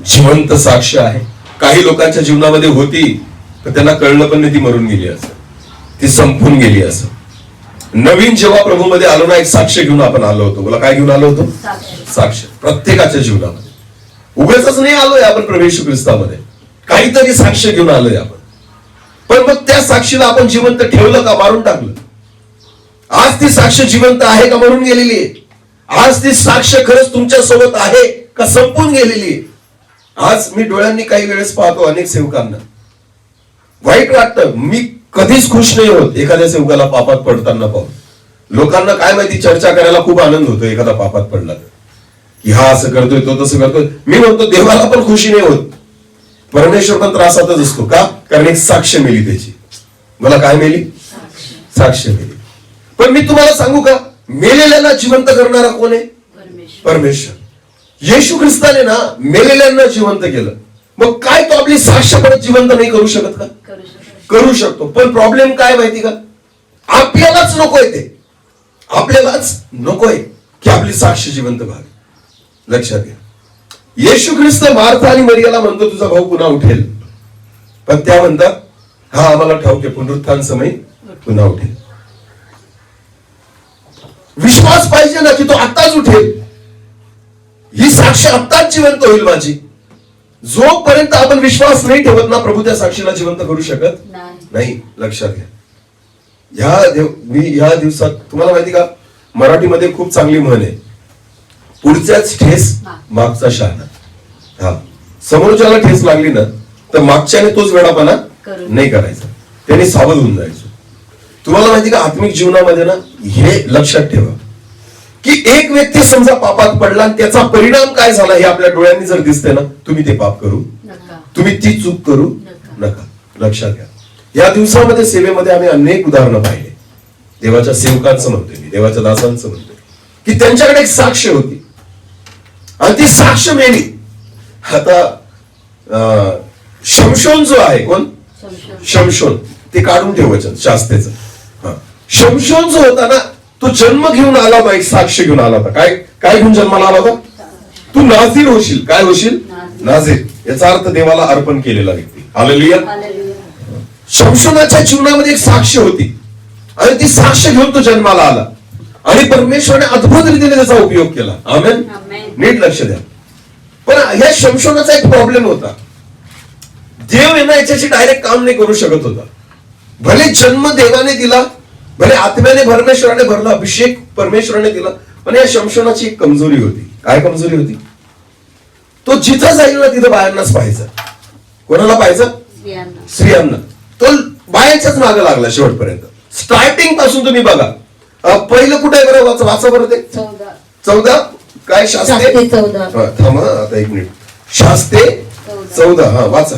जिवंत साक्ष आहे? काही लोकांच्या जीवनामध्ये होती, तर त्यांना कळलं पण नाही ती मरून गेली असं, ती संपून गेली असं. नवीन जेव्हा प्रभू मध्ये आलो ना, एक साक्ष घेऊन आपण आलो होतो. बोला, काय घेऊन आलो होतो? साक्ष. प्रत्येकाच्या जीवनामध्ये उगाचच नाही आलोय आपण, प्रभू येशू ख्रिस्तामध्ये काहीतरी साक्ष घेऊन आलोय आपण. पण मग त्या साक्षीला आपण जिवंत ठेवलं का मारून टाकलं? आज ती साक्ष जिवंत आहे का मरून गेलेली आहे? आज ती साक्ष खरंच तुमच्या सोबत आहे का संपून गेलेली आहे? आज मी डोळ्यांनी काही वेळेस पाहतो अनेक सेवकांना, वाईट वाटतं. मी कधीच खुश नाही होत एखाद्या सेवकाला पापात पडताना पाहून. लोकांना काय माहिती, चर्चा करायला खूप आनंद होतो एखादा पापात पडला तर, की हा असं करतोय, तो तसं करतोय. मी म्हणतो देवाला पण खुशी नाही होत, परमेश्वर पण त्रासातच असतो. का? कारण एक साक्ष मिली त्याची. मला काय मिली? साक्ष मिली. पण मी तुम्हाला सांगू का, मेलेल्यांना जिवंत करणारा कोण आहे? परमेश्वर. येशू ख्रिस्ताने ना मेलेल्यांना जिवंत केलं. मग काय तो आपली साक्ष परत जिवंत नाही करू शकत का? करू शकतो. पण प्रॉब्लेम काय माहिती का, आपल्यालाच नकोय ते, आपल्यालाच नकोय की आपली साक्ष जिवंत व्हावी. लक्षात घ्या, येशू ख्रिस्त मार्था आणि मरियाला म्हणतो तुझा भाऊ पुन्हा उठेल, पण त्या म्हणतात हा आम्हाला ठाऊक आहे, पुनरुत्थान समय पुन्हा उठेल. विश्वास पाहिजे ना की तो आत्ताच उठेल, ही साक्ष आत्ताच जिवंत होईल माझी. जोपर्यंत आपण विश्वास नाही ठेवत ना, प्रभू त्या साक्षीला जिवंत करू शकत नाही. लक्षात घ्या, ह्या दिवसात तुम्हाला माहिती का, मराठीमध्ये खूप चांगली म्हण आहे, पुढच्याच ठेस मागचा शहाणा. हा, समोरच्याला ठेस लागली ना तर मागच्याने तोच वेडापणा नाही करायचा, त्याने सावध होऊन जायचं. तुम्हाला माहिती का, आत्मिक जीवनामध्ये ना हे लक्षात ठेवा की एक व्यक्ती समजा पापात पडला आणि त्याचा परिणाम काय झाला हे आपल्या डोळ्यांनी जर दिसते ना, तुम्ही ते पाप करू नका, तुम्ही ती चूक करू नका. लक्षात घ्या, या दिवसामध्ये सेवेमध्ये आम्ही अनेक उदाहरणं पाहिले. देवाच्या सेवकांचं म्हणतोय मी, देवाच्या दासांचं म्हणतोय की त्यांच्याकडे एक साक्ष होती आणि ती साक्ष मेली. आता शमशोन जो आहे, कोण? शमशोन. ते काढून ठेव वचन शास्त्रेचं. शमशोन जो होता ना, तो जन्म घेऊन आला होता, एक साक्ष घेऊन आला होता. काय काय घेऊन जन्माला आला होता? तू नाझीर होशील. काय होशील? नाझीर. याचा अर्थ देवाला अर्पण केलेला व्यक्ती. हालेलुया. शमशोनाच्या जीवनामध्ये एक साक्ष होती आणि ती साक्ष घेऊन तो जन्माला आला. आणि परमेश्वराने अद्भुत रीतीने त्याचा उपयोग केला. आमेन. नीट लक्ष द्या. पण ह्या शमशोनाचा एक प्रॉब्लेम होता. देव आहे ना याच्याशी डायरेक्ट काम नाही करू शकत होता. भले जन्म देवाने दिला, भले आत्म्याने परमेश्वराने भरला, अभिषेक परमेश्वराने दिला, पण या शमशोनाची एक कमजोरी होती. काय कमजोरी होती? तो जिथं जाईल ना तिथं बायांनाच पाहायचा. कोणाला पाहायचा? स्त्रियांना. तो बायांच्याच मागे लागला शेवटपर्यंत. स्टार्टिंग पासून तुम्ही बघा. पहिलं कुठे आहे बरं? वाचा बरं ते 14 काय? शास्ते 14. थांबा आता एक मिनिट. शास्ते 14. हा वाचा.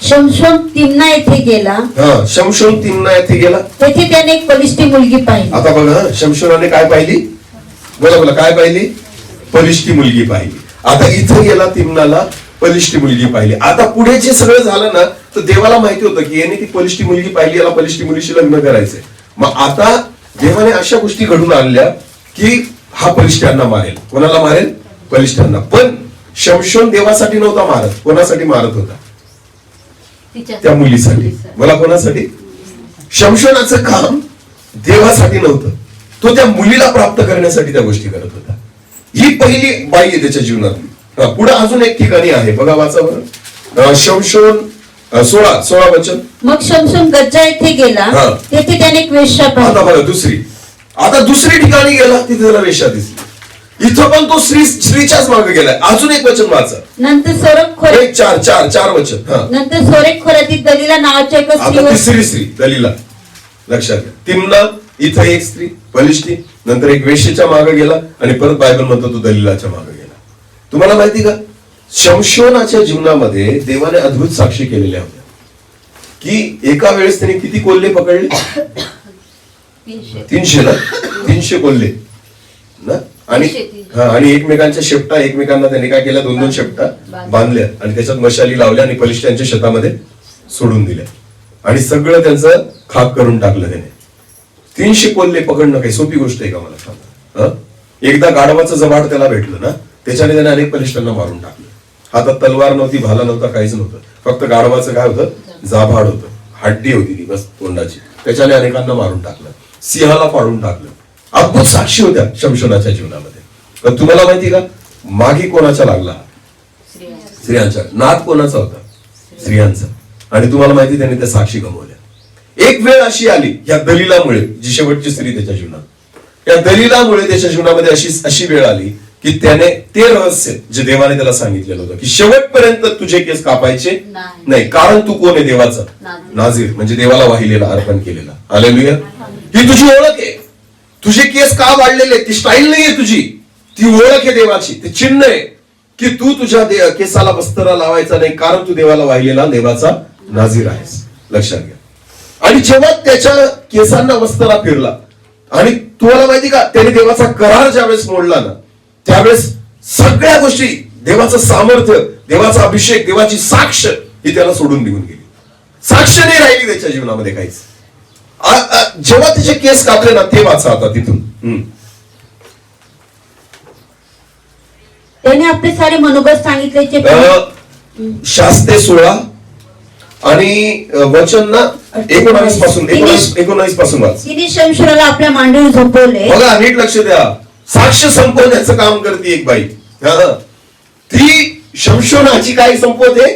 शमशोन तिम्ना येथे गेला. हा, शमशोन तिम्ना येथे गेला. तेथे त्याने एक बलिष्ठी मुलगी पाहिली. आता बघा, शमशोनाने काय पाहिली? बोला बोला, काय पाहिली? बलिष्ठी मुलगी पाहिली. आता इथं गेला तिम्नाला, बलिष्ठी मुलगी पाहिली. आता पुढे जे सगळं झालं ना, तर देवाला माहिती होतं की याने ती बलिष्ठी मुलगी पाहिली, याला बलिष्ठी मुलीशी लग्न करायचंय. मग आता देवाने अशा गोष्टी घडून आणल्या की हा बलिष्ठांना मारेल. कोणाला मारेल? बलिष्ठांना. पण शमशोन देवासाठी नव्हता मारत. कोणासाठी मारत होता? त्या मुलीसाठी. मला कोणासाठी? शमशोनाचं काम देवासाठी नव्हतं. तो त्या मुलीला प्राप्त करण्यासाठी त्या गोष्टी करत होता. ही पहिली बाई आहे त्याच्या जीवनातली. पुढे अजून एक ठिकाणी आहे बघा, वाचा बरं. शमशोन 16 वचन. मग शमशोन गज्जा येथे गेला. तेथे त्याने एक वेश्या पाहिली. आता बघा, दुसरी ठिकाणी गेला, तिथे त्याला वेश्या दिसली. इथं पण तो स्त्रीच्याच मागे गेलाय. अजून एक वचन वाचा. नंतर सोरेक खोऱ्यात 4 वचन. नंतर सोरेक खोऱ्यातील दलीला नावाच्या एका स्त्रीवर. तिसरी स्त्री दलीला. लक्षात घ्या. तिम्ना, इथं एक स्त्री बलिष्ठी, नंतर एक वेश्येच्या मागे गेला, आणि परत बायबल म्हणतो तो दलीलाच्या मागे गेला. तुम्हाला माहिती का, शमशोनाच्या जीवनामध्ये देवाने अद्भुत साक्षी केलेल्या होत्या की एका वेळेस त्याने किती कोल्हे पकडले? 300 कोल्हे ना. आणि एकमेकांच्या शेपटा, एकमेकांना त्याने काय केल्या? 2-2 शेपटा बांधल्या आणि त्याच्यात मशाली लावल्या आणि बलिष्ठांच्या शेतामध्ये सोडून दिल्या आणि सगळं त्यांचं खाक करून टाकलं त्याने. 300 कोल्हे पकडणं काही सोपी गोष्ट आहे का? मला सांगा. एकदा गाढवाचं जबाड त्याला भेटलं ना, त्याच्याने त्याने अनेक बलिष्ठांना मारून टाकलं. हातात तलवार नव्हती, भाला नव्हता, काहीच नव्हतं. फक्त गाढवाचं काय होतं? जाभाड होतं, हड्डी होती ती बस तोंडाची. त्याच्याने अनेकांना मारून टाकलं, सिंहाला फाडून टाकलं. अद्भुत साक्षी होत्या शमशोनाच्या जीवनामध्ये. पण तुम्हाला माहिती का, मागे कोणाचा लागला? स्त्रियांचा. नाद कोणाचा होता? स्त्रियांचा. आणि तुम्हाला माहिती, त्याने त्या साक्षी गमावल्या. एक वेळ अशी आली या दलीलामुळे, जी शेवटची स्त्री त्याच्या जीवनात, या दलीलामुळे त्याच्या जीवनामध्ये अशी वेळ आली की त्याने ते रहस्य जे देवाने त्याला सांगितलेलं होतं की शेवटपर्यंत तुझे केस कापायचे नाही, कारण तू कोण आहे? देवाचा नाझीर, म्हणजे देवाला वाहिलेला, अर्पण केलेला. हालेलुया. ही तुझी ओळख आहे. तुझे केस का वाढलेले? ती स्टाईल नाहीये तुझी, ती ओळख आहे देवाची. ते चिन्ह आहे की तू तुझ्या केसाला वस्त्र लावायचा नाही, कारण तू देवाला वाहिलेला देवाचा नाझीर आहेस. लक्षात घ्या. आणि जेव्हा त्याच्या केसांना वस्त्रा फिरला, आणि तुम्हाला माहिती का, त्याने देवाचा करार ज्यावेळेस मोडला ना, त्यावेळेस सगळ्या गोष्टी, देवाचं सामर्थ्य, देवाचा अभिषेक, देवाची साक्ष ही त्याला सोडून निघून गेली. साक्ष नाही राहिली त्याच्या जीवनामध्ये काहीच. जेव्हा त्याचे केस कापले ना, ते वाचा आता तिथून. त्याने आपले सारे मनोगत सांगितले. शास्ते 16 आणि वचन ना 19 पासून वाच. तिने शमशोनाला आपल्या मांडीवर झोपवले. बघा, नीट लक्ष द्या. साक्ष संपवण्याचं काम करते एक बाई. ती शमशोनाची काय संपवते?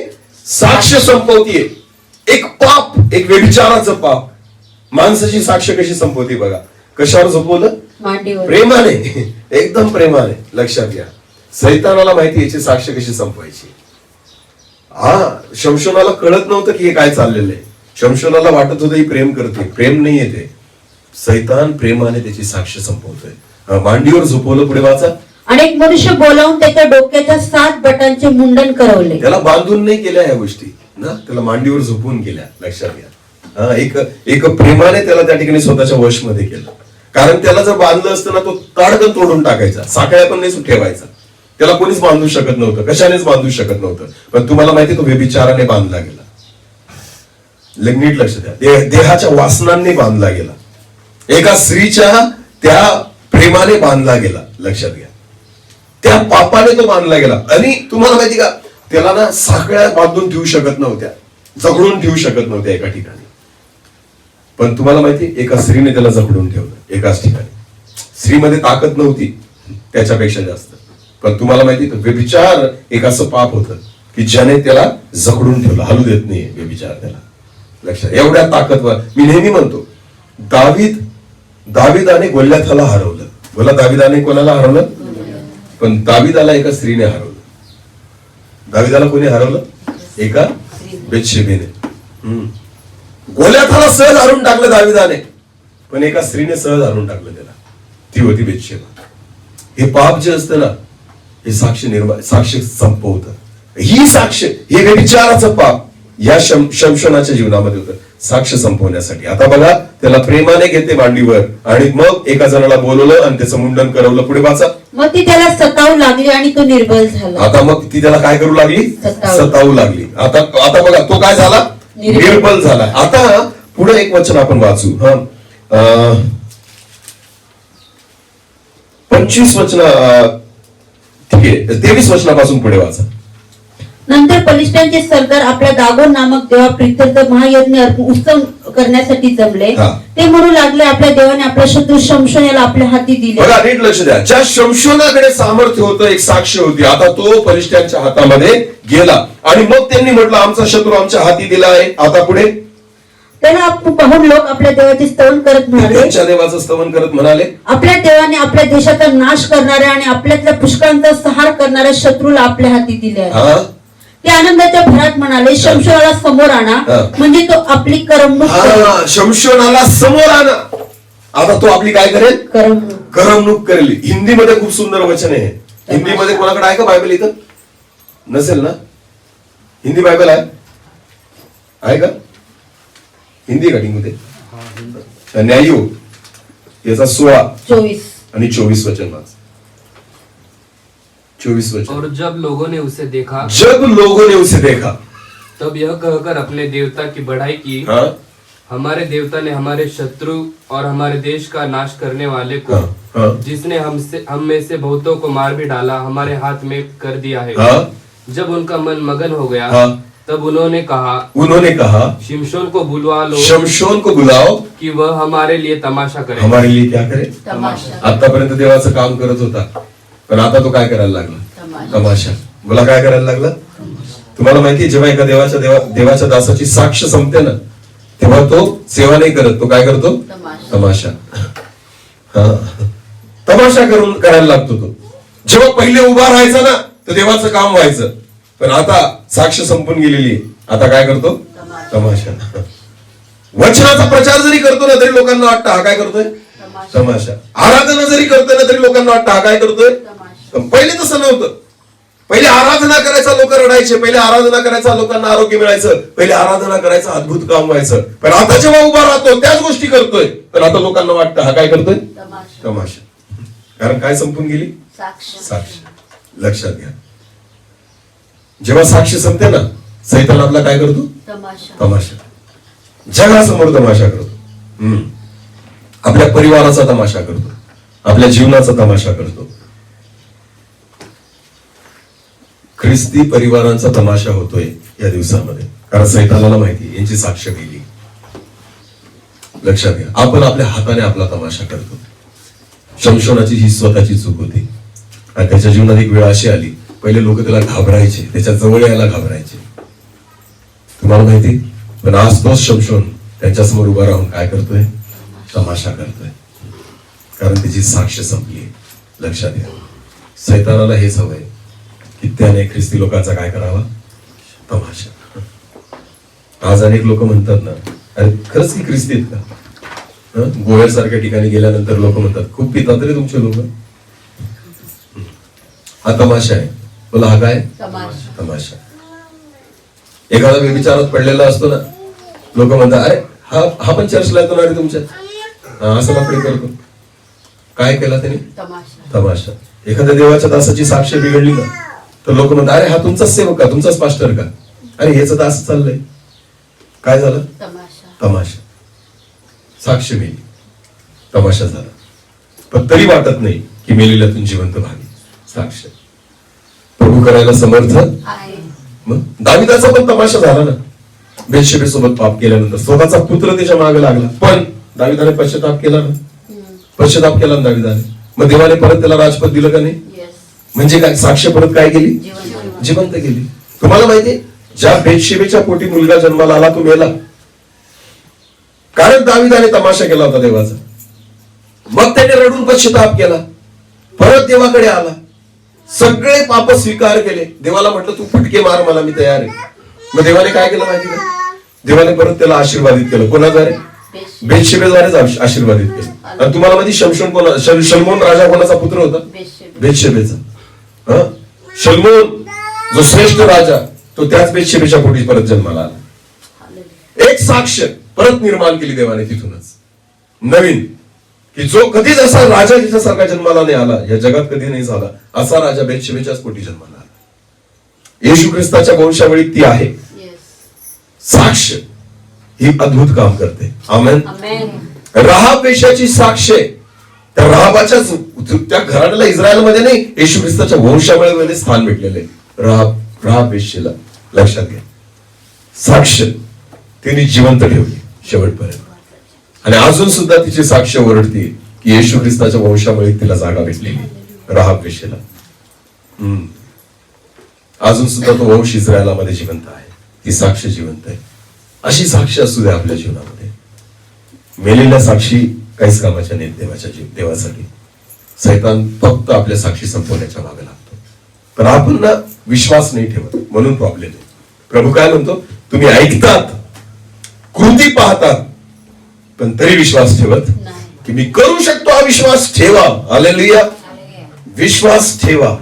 साक्ष संपवतीये. एक पाप, एक व्यभिचाराचं पाप, माणसाची साक्ष कशी संपवते बघा. कशावर झोपवलं? मांडीवर. प्रेमाने, एकदम प्रेमाने. लक्षात घ्या, सैतानाला माहिती याची साक्ष कशी संपवायची. शमशोनाला कळत नव्हतं की हे काय चाललेलं आहे. शमशोनाला वाटत होतं ही प्रेम करते. प्रेम नाही येते. सैतान प्रेमाने त्याची साक्ष संपवतोय. मांडीवर झोपवलं. पुढे वाचा. अनेक मनुष्य बोलावून त्याच्या डोक्याच्या 7 बटांचे मुंडन करवले. त्याला बांधून नाही केल्या ह्या गोष्टी ना, त्याला मांडीवर झोपून केल्या. लक्षात घ्या. एक प्रेमाने त्याला त्या ठिकाणी स्वतःच्या वशमध्ये केलं. कारण त्याला जर बांधलं असतं ना, तो ताडकन तोडून टाकायचा, साखळ्या पण नाही ठेवायचा. त्याला कोणीच बांधू शकत नव्हतं, कशानेच बांधू शकत नव्हतं. पण तुम्हाला माहिती, तो व्यभिचाराने बांधला गेला. नीट लक्ष द्या. देहाच्या वासनांनी बांधला गेला. एका स्त्रीच्या त्या प्रेमाने बांधला गेला. लक्षात घ्या, त्या पापाने तो बांधला गेला. आणि तुम्हाला माहिती का, त्याला ना साखळ्या बांधून ठेवू शकत नव्हत्या, जखडून ठेवू शकत नव्हत्या एका ठिकाणी. पण तुम्हाला माहिती, एका स्त्रीने त्याला जखडून ठेवलं एकाच ठिकाणी. स्त्रीमध्ये ताकद नव्हती त्याच्यापेक्षा जास्त. पण तुम्हाला माहिती व्यभिचार एक असं पाप होतं की ज्याने त्याला जखडून ठेवलं, हलू देत नाही व्यभिचार त्याला. लक्षात, एवढ्या ताकदवर. मी नेहमी म्हणतो दाविदाने गोल्याथाला हरवलं. बोला, दाविदाने कोणाला हरवलं? पण दाविदाला एका स्त्रीने हरवलं. दाविदाला कोणी हरवलं? एका बेतशेबेने. गोल्याथाला सहज हरून टाकलं दाविदाने, पण एका स्त्रीने सहज हरून टाकलं त्याला. ती होती बेतशेबा. हे पाप जे असतं ना, हे साक्ष संपवतं. ही साक्ष, हे व्यभिचाराचं पाप या शमशोनाच्या जीवनामध्ये होतं, साक्ष संपवण्यासाठी. आता बघा, त्याला प्रेमाने घेते मांडीवर आणि मग एका जणाला बोलवलं आणि त्याचं मुंडन करवलं. पुढे वाचा. मग ती त्याला सतावू लागली आणि तो निर्बल झाला. आता मग ती त्याला काय करू लागली? सतावू लागली. आता बघा, तो काय झाला? निर्बल झाला. आता पुढे एक वचन आपण वाचू. 25 वचन, ठीक आहे, 23 वचनापासून पुढे वाचा. नंतर पलिष्ठांचे सरदार आपल्या दागोन नामक देवाप्रित्यर्थ महायज्ञ उत्सव करण्यासाठी जमले. ते म्हणू लागले, आपल्या देवाने आपला शत्रू शमशोन याला आपल्या हाती दिले. बघा, नीट लक्ष द्या. ज्या शमशोनाकडे सामर्थ्य होतं, एक साक्ष होती, आता तो पलिष्ठांच्या हातामध्ये गेला आणि मग त्यांनी म्हटलं, आमचा शत्रू आमच्या हाती दिला आहे. आता पुढे त्याला पाहून लोक आपल्या देवाचे स्तवन करत म्हणाले, त्यांच्या देवाचं स्तवन करत म्हणाले, आपल्या देवाने आपल्या देशाचा नाश करणाऱ्या आणि आपल्यातल्या पुष्कळांचा संहार करणाऱ्या शत्रूला आपल्या हाती दिले आहे. ते आनंदाच्या भरात म्हणाले, शमशोनाला समोर आणा, म्हणजे तो आपली करमणूक. शमशोनाला समोर आणा. आता तो आपली काय करेल? करमणूक करेल. हिंदीमध्ये खूप सुंदर वचन आहे. हिंदीमध्ये कोणाकडे आहे का बायबल? इथं नसेल ना? हिंदी बायबल आहे का? हिंदी कटिंग मध्ये न्यायू याचा 16 24 आणि 24 वचन वाच. 24 वचन. और जब लोगों ने उसे देखा तब यह कहकर अपने देवता की बढ़ाई की, हमारे देवता ने हमारे शत्रु और हमारे देश का नाश करने वाले को, जिसने हम में से बहुतों को मार भी डाला, हमारे हाथ में कर दिया है. जब उनका मन मगन हो गया, तब उन्होंने कहा शिमशोन को बुलाओ कि वह हमारे लिए तमाशा करे. हमारे लिए क्या करे? तमाशा. आतापर्यंत देवाचं काम करत होता, पण आता तो काय करायला लागला? तमाशा. बोला, काय करायला लागला? तुम्हाला माहिती, जेव्हा एका देवाच्या दासाची साक्ष संपते ना, तेव्हा तो सेवा नाही करत, तो काय करतो? तमाशा. तमाशा करायला लागतो तो. जेव्हा पहिले उभा राहायचा ना, तर देवाचं काम व्हायचं, पण आता साक्ष संपून गेलेली, आता काय करतो? तमाशा. वचनाचा प्रचार जरी करतो ना, तरी लोकांना वाटतं हा काय करतोय? तमाशा. आराधना जरी करतोय ना, तरी लोकांना वाटतं हा काय करतोय? पहिले तसं नव्हतं. पहिले आराधना करायचा लोक रडायचे, पहिले आराधना करायचा लोकांना आरोग्य मिळायचं, पहिले आराधना करायचं अद्भुत काम व्हायचं. पण आता जेव्हा उभा राहतो त्याच गोष्टी करतोय, पण आता लोकांना वाटतं हा काय करतोय? तमाशा. कारण काय संपून गेली? साक्ष. लक्षात घ्या, जेव्हा साक्ष संपते ना, सैतान आपला काय करतो? तमाशा. जगासमोर तमाशा करतो, आपल्या परिवाराचा तमाशा करतो, आपल्या जीवनाचा तमाशा करतो. ख्रिस्ती परिवारांचा तमाशा होतोय या दिवसामध्ये, कारण सैतानाला माहिती यांची साक्ष गेली. लक्षात घ्या, आपण आपल्या हाताने आपला तमाशा करतो. शमशोनाची ही स्वतःची चूक होती आणि त्याच्या जीवनात एक वेळ अशी आली, पहिले लोक त्याला घाबरायचे, त्याच्या जवळ यायला घाबरायचे, तुम्हाला माहिती. पण आज तोच शमशोन त्यांच्या समोर उभा राहून काय करतोय? तमाशा करतोय, कारण त्याची साक्ष संपली. लक्षात घ्या, सैतानाला हेच हवंय की त्याने ख्रिस्ती लोकांचा काय करावा? तमाशा. आज अनेक लोक म्हणतात ना, अरे खरंच की ख्रिस्ती आहेत का? गोव्यासारख्या ठिकाणी गेल्यानंतर लोक म्हणतात, खूप पितात रे तुमचे लोक. हा तमाशा आहे. बोला, हा काय? तमाशा. एखादा व्यभिचारात पडलेला असतो ना, लोक म्हणतात, अरे हा पण चर्चला येतो ना रे तुमच्या, असं बापडे करतो. काय केला त्याने? तमाशा. एखाद्या देवाच्या दासाची साक्ष बिघडली ना, तर लोक म्हणतात, अरे हा तुमचाच सेवक का? तुमचाच पास्टर का? अरे हेच तर असं चाललंय. काय झालं? तमाशा. साक्ष मेली, तमाशा झाला. पण तरी वाटत नाही की मेलेल्यातून जिवंत व्हावी. साक्ष प्रभू करायला समर्थ आहे. मग दाविदाचा पण तमाशा झाला ना, बेतशेबेसोबत पाप केल्यानंतर स्वतःचा पुत्र त्याच्या मागे लागला, पण दाविदाने पश्चाताप केला ना. पश्चाताप केला ना दाविदाने, मग देवाने परत त्याला राजपद दिलं का नाही? म्हणजे काय, साक्ष परत काय केली? जिवंत केली. तुम्हाला माहितीये, ज्या बेतशेबेच्या पोटी मुलगा जन्माला आला तो मेला, कारण दाविदाने तमाशा केला होता देवाचा. मग त्याने रडून पश्चाताप केला, परत देवाकडे आला, सगळे पाप स्वीकार केले. देवाला म्हटलं तू फटके मार मला, मी तयार आहे. मग देवाने काय केलं माहिती का? देवाने परत त्याला आशीर्वादित केलं. कोणाद्वारे? बेतशेबेद्वारेच आशीर्वादित केलं. आणि तुम्हाला माहिती शल्मोन राजा कोणाचा पुत्र होता? बेतशेबेचा. शल्मोन जो श्रेष्ठ राजा, तो त्याच बेतशेबेच्या पोटी परत जन्माला आला. एक साक्ष परत निर्माण केली देवाने तिथूनच नवीन, की जो कधीच असा राजा तिच्यासारखा जन्माला नाही आला, या जगात कधी नाही झाला, असा राजा बेतशेबेच्याच पोटी जन्माला आला. येशू ख्रिस्ताच्या वंशावळीत ती आहे. साक्ष ही अद्भुत काम करते. आमेन. राहाब वेश्याची साक्ष आहे. त्या राहाबाच्या त्या घराण्याला इस्रायलमध्ये नाही, येशू ख्रिस्ताच्या वंशावळीमध्ये स्थान भेटलेले. राहाब वेश्येला लक्षात घ्या, साक्ष तिने जिवंत ठेवली शेवटपर्यंत. आणि अजून सुद्धा तिची साक्ष ओरडते की येशू ख्रिस्ताच्या वंशामुळे तिला जागा भेटलेली. राहाब वेश्येला अजून सुद्धा तो वंश इस्रायलामध्ये जिवंत आहे, ती साक्ष जिवंत आहे. अशी साक्ष असू द्या आपल्या जीवनामध्ये. मेलेल्या साक्षी काहीच कामाच्या नाहीत देवासाठी. सैतान फक्त आपल्या साक्षी संपवण्याच्या मागे लागतो, पण आपण ना विश्वास नाही ठेवत, म्हणून प्रॉब्लेम आहे. प्रभू काय म्हणतो? तुम्ही ऐकतात, कृती पाहतात, पण तरी विश्वास ठेवत की मी करू शकतो. हा विश्वास ठेवा. हालेलुया. विश्वास ठेवा.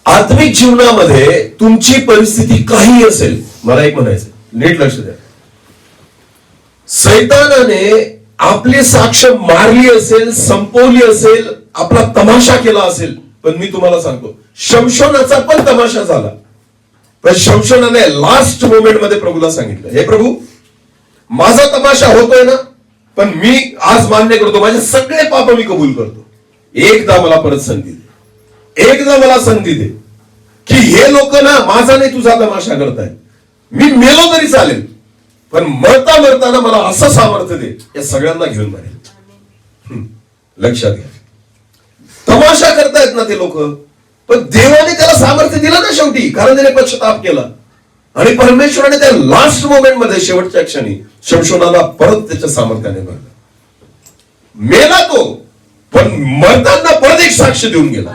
आत्मिक जीवनामध्ये तुमची परिस्थिती काही असेल, मला एक म्हणायचं, नीट लक्ष द्या. सैतानाने आपली साक्ष मारली असेल, संपवली असेल, आपला तमाशा केला असेल, पण मी तुम्हाला सांगतो शमशोनाचा पण तमाशा झाला. पण शमशोनाने लास्ट मोमेंट मध्ये प्रभूला सांगितलं, हे प्रभू माझा तमाशा होतोय ना, पण मी आज मान्य करतो, माझे सगळे पाप मी कबूल करतो. एकदा मला परत संधी दे, एकदा मला संधी दे, की हे लोक ना माझा नाही तुझा तमाशा करतायत. मी मेलो तरी चालेल, पण मरता मरताना मला असं सामर्थ्य दे, या सगळ्यांना घेऊन मरेल. लक्षात घ्या, तमाशा करतायत ना ते लोक, पण देवाने त्याला सामर्थ्य दिलं ना शेवटी, कारण त्याने पश्चाताप केला. आणि परमेश्वराने त्या लास्ट मोमेंट मध्ये शेवटच्या क्षणी शमशोनाला परत त्याच्या सामर्थ्याने भरलं. मेला तो, पण मरताना परत एक साक्ष देऊन गेला.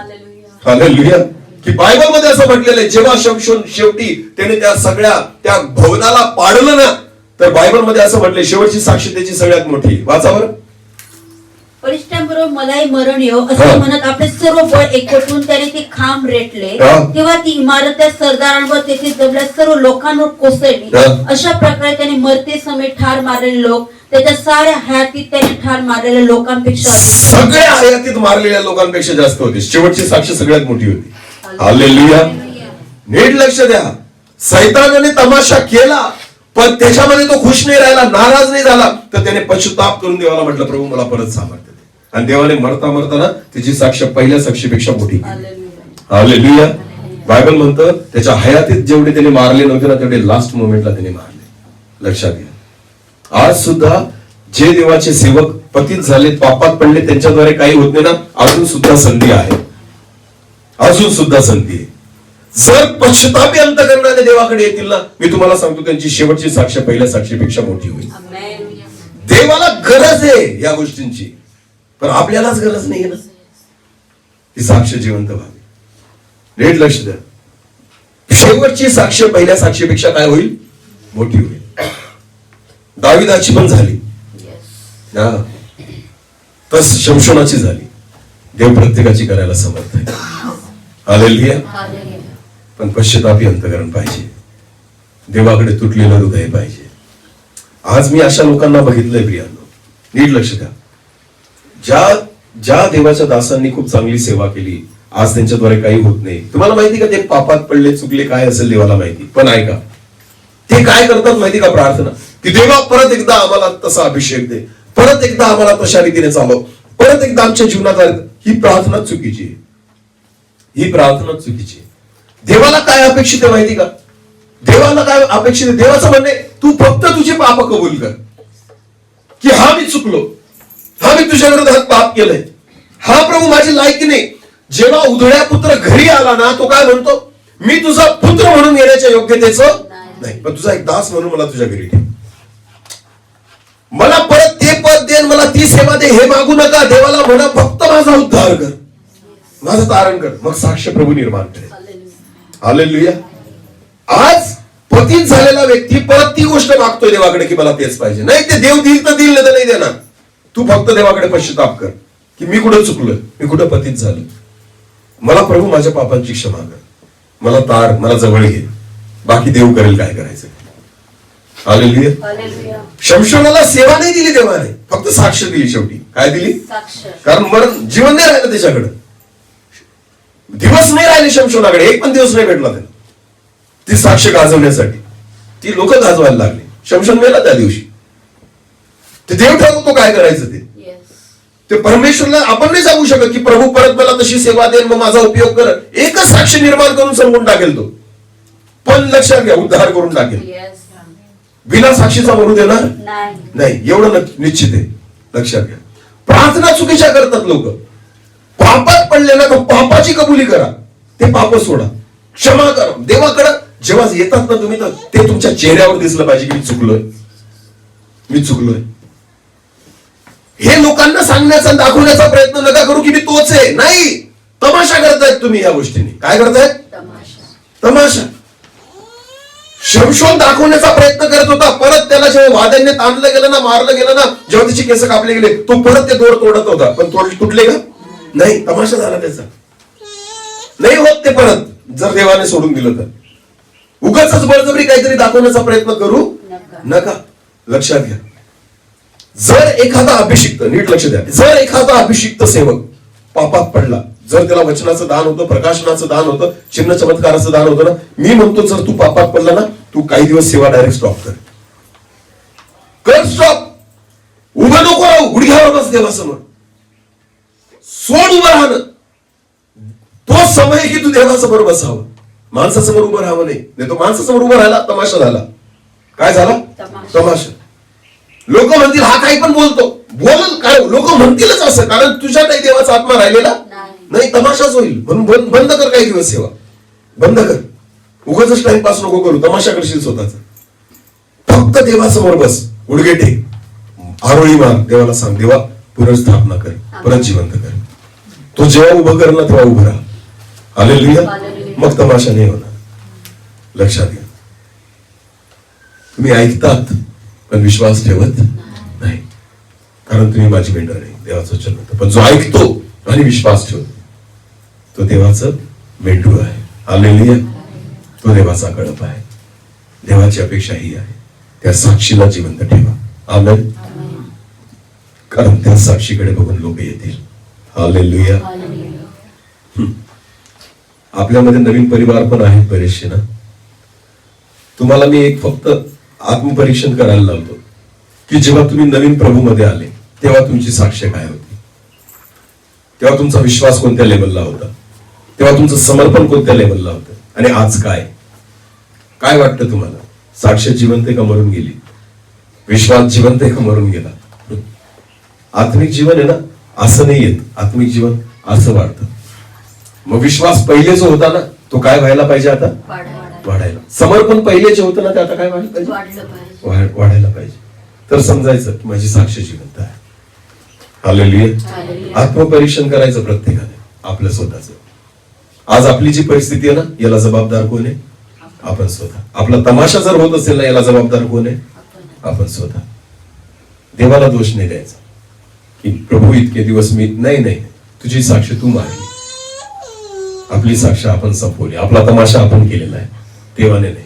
हालेलुया. की बायबल मध्ये असं म्हटलेलं आहे, जेव्हा शमशोन शेवटी त्याने त्या सगळ्या त्या भवनाला पाडलं ना, तर बायबल मध्ये असं म्हटलंय, शेवटची साक्ष त्याची सगळ्यात मोठी. वाचा बरं. वरिष्ठांबरोबर मलाही मरण येऊ असं म्हणत आपले सर्व बळ एकवटून त्याने ते खांब रेटले. तेव्हा ती इमारत त्या सरदारांवर तेथे जमल्या सर्व लोकांवर कोसळली. अशा प्रकारे त्याने मरते समय ठार मारलेले लोक त्याच्या साऱ्या हयातीत त्याने ठार मारलेल्या लोकांपेक्षा, सगळ्या हयातीत मारलेल्या लोकांपेक्षा जास्त होती. शेवटची साक्ष सगळ्यात मोठी होती. हालेलुया. नीट लक्ष द्या. सैतानाने तमाशा केला, पण त्याच्यामध्ये तो खुश नाही राहिला, नाराज नाही झाला, तर त्याने पश्चाताप करून देवाला म्हटलं, प्रभू मला परत सामर्थ्य दे. आणि देवाने मरता मरताना त्याची साक्ष पहिल्या साक्षीपेक्षा मोठी केली. हालेलुया. बायबल म्हणतं त्याच्या हयातीत जेवढे त्याने मारले नव्हते ना, तेवढे लास्ट मोमेंटला त्याने मारले. लक्षात घ्या. आज सुद्धा जे देवाचे सेवक पतित झाले, पापात पडले, त्यांच्याद्वारे काही होत नाही ना, अजून सुद्धा संधी आहे. अजून सुद्धा संधी आहे. जर पश्चातापी अंतःकरणाने देवाकडे येतील ना, मी तुम्हाला सांगतो त्यांची शेवटची साक्ष पहिल्या साक्षीपेक्षा मोठी होईल. देवाला गरज आहे या गोष्टींची, पण आपल्यालाच गरज नाही ना. ती साक्ष जिवंत व्हावी. नीट लक्ष द्या. शेवटची साक्ष पहिल्या साक्षीपेक्षा काय होईल? मोठी होईल. दाविदाची पण झाली, तस शमशोनाची झाली. देव प्रत्येकाची करायला समर्थ आहे. हालेलुया. पण पश्चातापी अंतःकरण पाहिजे, देवाकडे तुटलेलं हृदय पाहिजे. आज मी अशा लोकांना बघितलंय प्रियांनो, नीट लक्ष द्या. ज्या देवाच्या दासांनी खूप चांगली सेवा केली, आज त्यांच्याद्वारे काही होत नाही. तुम्हाला माहिती का ते पापात पडले, चुकले, काय असेल देवाला माहिती. पण ऐका, ते काय करतात माहिती का? प्रार्थना की देवा परत एकदा आम्हाला तसा अभिषेक दे, परत एकदा आम्हाला तशा रीतीने चालव, परत एकदा आमच्या जीवनात. ही प्रार्थना चुकीची आहे. ही प्रार्थना चुकीची आहे. देवाला काय अपेक्षित आहे माहिती का? देवाला काय अपेक्षित आहे? देवाचं म्हणणे तू फक्त तुझे पाप कबूल कर, की हा मी चुकलो, हा मी तुझ्या विरोधात पाप केलंय, हा प्रभू माझी लायकी नाही. जेव्हा उधळ्या पुत्र घरी आला ना, तो काय म्हणतो, मी तुझा पुत्र म्हणून येण्याच्या योग्यतेचं नाही, पण तुझा एक दास म्हणून मला तुझ्या घरी ठेव. मला परत ते पद दे, मला ती सेवा दे, हे मागू नका. देवाला म्हणा फक्त माझा उद्धार कर, माझं तारण कर, मग साक्ष प्रभू निर्माण करेल. हालेलुया. आज पतित झालेला व्यक्ती परत ती गोष्ट मागतोय देवाकडे की मला तेच पाहिजे. नाही, ते देव देईल तर देईल, नाही तर नाही देणार. तू फक्त देवाकडे पश्चाताप कर की मी कुठं चुकलोय, मी कुठं पतित झालो, मला प्रभू माझ्या पापांची क्षमा कर, मला तार, मला जवळ घे, बाकी देव करेल काय करायचं. हालेलुया. शमशोनाला सेवा नाही दिली देवाने, फक्त साक्ष दिली. शेवटी काय दिली? कारण मरण जीवन नाही राहिलं त्याच्याकडे, दिवस नाही राहिले शमशोनाकडे, एक पण दिवस नाही भेटला त्याला ती साक्ष गाजवण्यासाठी. ती लोक गाजवायला लागली. शमशोन मेला त्या दिवशी. ते देव ठरवतो काय करायचं ते परमेश्वरला आपण नाही सांगू शकत की प्रभू परत मला तशी सेवा देईल, मग माझा उपयोग कर. एकच साक्ष निर्माण करून संपवून टाकेल तो, पण लक्षात घ्या उद्धार करून टाकेल. बिना साक्षीचा मरू देणार नाही, एवढं निश्चित आहे. लक्षात घ्या. प्रार्थना चुकीच्या करतात लोक. पापात पडले ना, पापाची कबुली करा, ते पाप सोडा, क्षमा करा देवाकडे. जेव्हा येतात ना तुम्ही, तर ते तुमच्या चेहऱ्यावर दिसलं पाहिजे की मी चुकलोय, मी चुकलोय. हे लोकांना सांगण्याचा दाखवण्याचा प्रयत्न नका करू की मी तोच आहे. नाही, तमाशा करतायत तुम्ही या गोष्टीने. काय करतायत? तमाशा. शमशोन दाखवण्याचा प्रयत्न करत होता. परत त्याला जेव्हा वाद्याने ताणलं गेलं ना, मारलं गेलं ना, जेव्हा त्याची केस कापले गेले, तो परत ते दोर तोडत होता. पण तुटले का? नाही, तमाशा झाला त्याचा. नाही होत ते परत, जर देवाने सोडून दिलं तर. उगाच बळजबरी काहीतरी दाखवण्याचा प्रयत्न करू नका. लक्षात घ्या. जर एखादा अभिषिक्त, नीट लक्ष द्या, जर एखादा अभिषिक्त सेवक पापात पडला, जर त्याला वचनाचं दान होतं, प्रकाशनाचं दान होतं, चिन्ह चमत्काराचं दान होतं ना, मी म्हणतो जर तू पापात पडला ना, तू काही दिवस सेवा डायरेक्ट स्टॉप कर स्टॉप. उभं नको राहू, गुडघ्यावर बस देवासमोर, सोड उभं राहणं. तो समय की तू देवासमोर बसावं, माणसासमोर उभं राहावं नाही. तो माणसासमोर उभं राहिला, तमाशा झाला. काय झाला? तमाशा. लोक म्हणतील हा काही पण बोलतो, बोल काय, लोक म्हणतीलच असं, कारण तुझ्या काही देवाचा आत्मा राहिलेला नाही. तमाशाच होईल. म्हणून बंद कर काही दिवस सेवा, बंद कर. उगाच टाइमपास नको करू, तमाशा करशील स्वतःचा. फक्त देवासमोर बस, गुडघे टेक, आरोळी मार, देवाला सांग देवा पुनर्स्थापना कर, परत जिवंत कर. तो जेव्हा उभं कर ना, तेव्हा उभं राहा. हालेलुया. मग तमाशा नाही होणार. लक्षात घ्या. तुम्ही ऐकतात पण विश्वास ठेवत नाही, कारण तुम्ही माझी मेंढर नाही, देवाचं वचन होतं. पण जो ऐकतो आणि विश्वास ठेवतो तो देवाचं मेंढरू आहे. हालेलुया. तो देवाचा कळप आहे. देवाची अपेक्षा ही आहे, त्या साक्षीला जिवंत ठेवा. आमेन. कारण त्या साक्षीकडे बघून लोक येतील. हालेलुया. आपल्यामध्ये नवीन परिवार पण आहेत बरेचसे ना. तुम्हाला मी एक फक्त आत्मपरीक्षण करायला लावतो की जेव्हा तुम्ही नवीन प्रभू मध्ये आले तेव्हा तुमची साक्ष काय होती, तेव्हा तुमचा विश्वास कोणत्या लेवलला होता, तेव्हा तुमचं समर्पण कोणत्या लेवलला होतं, आणि आज काय वाटतं तुम्हाला? साक्ष जिवंत का मरून गेली? विश्वास जिवंत का मरून गेला? आत्मिक जीवन आहे ना, असं नाही येत. आत्मिक जीवन असं वाढतं. मग विश्वास पहिले जो होता ना, तो काय व्हायला पाहिजे आता? वाढायला. समर्पण पहिले जे होतं ना, ते आता काय व्हायला पाहिजे? वाढायला पाहिजे. तर समजायचं की माझी साक्ष जिवंत आहे. हालेलुया. आत्मपरीक्षण करायचं प्रत्येकाने आपलं स्वतःच. आज आपली जी परिस्थिती आहे ना, याला जबाबदार कोण आहे? आपण स्वतः. आपला तमाशा जर होत असेल ना, याला जबाबदार कोण आहे? आपण स्वतः. देवाला दोष नाही द्यायचा की प्रभू इतके दिवस मी नाही, तुझी साक्ष तू मारली, आपली साक्ष आपण संपवली, आपला तमाशा आपण केलेला आहे, देवाने नाही.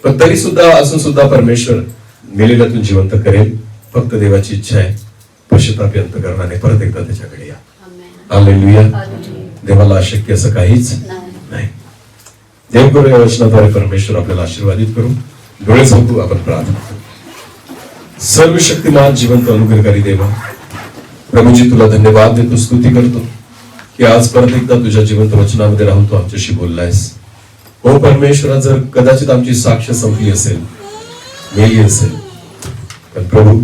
पण तरी सुद्धा असून सुद्धा परमेश्वर मेलेल्यातून जिवंत करेल. फक्त देवाची इच्छा आहे, पश्चाताप करणारे परत एकदा त्याच्याकडे या. हालेलुया. देवाला अशक्य असं काहीच नाही. देव करू या वचनाद्वारे परमेश्वर आपल्याला आशीर्वादित करू. डोळे झाकू, आपण प्रार्थना करू. सर्वशक्तिमान जिवंत अनुग्रहकारी देवा, प्रभूजी तुला धन्यवाद देतो, स्तुती करतो की आज परत एकदा तुझ्या जिवंत वचनामध्ये राहून तू आमच्याशी बोललायस. हो परमेश्वरा, जर कदाचित आमची साक्ष संपली असेल, मेली असेल, पण प्रभू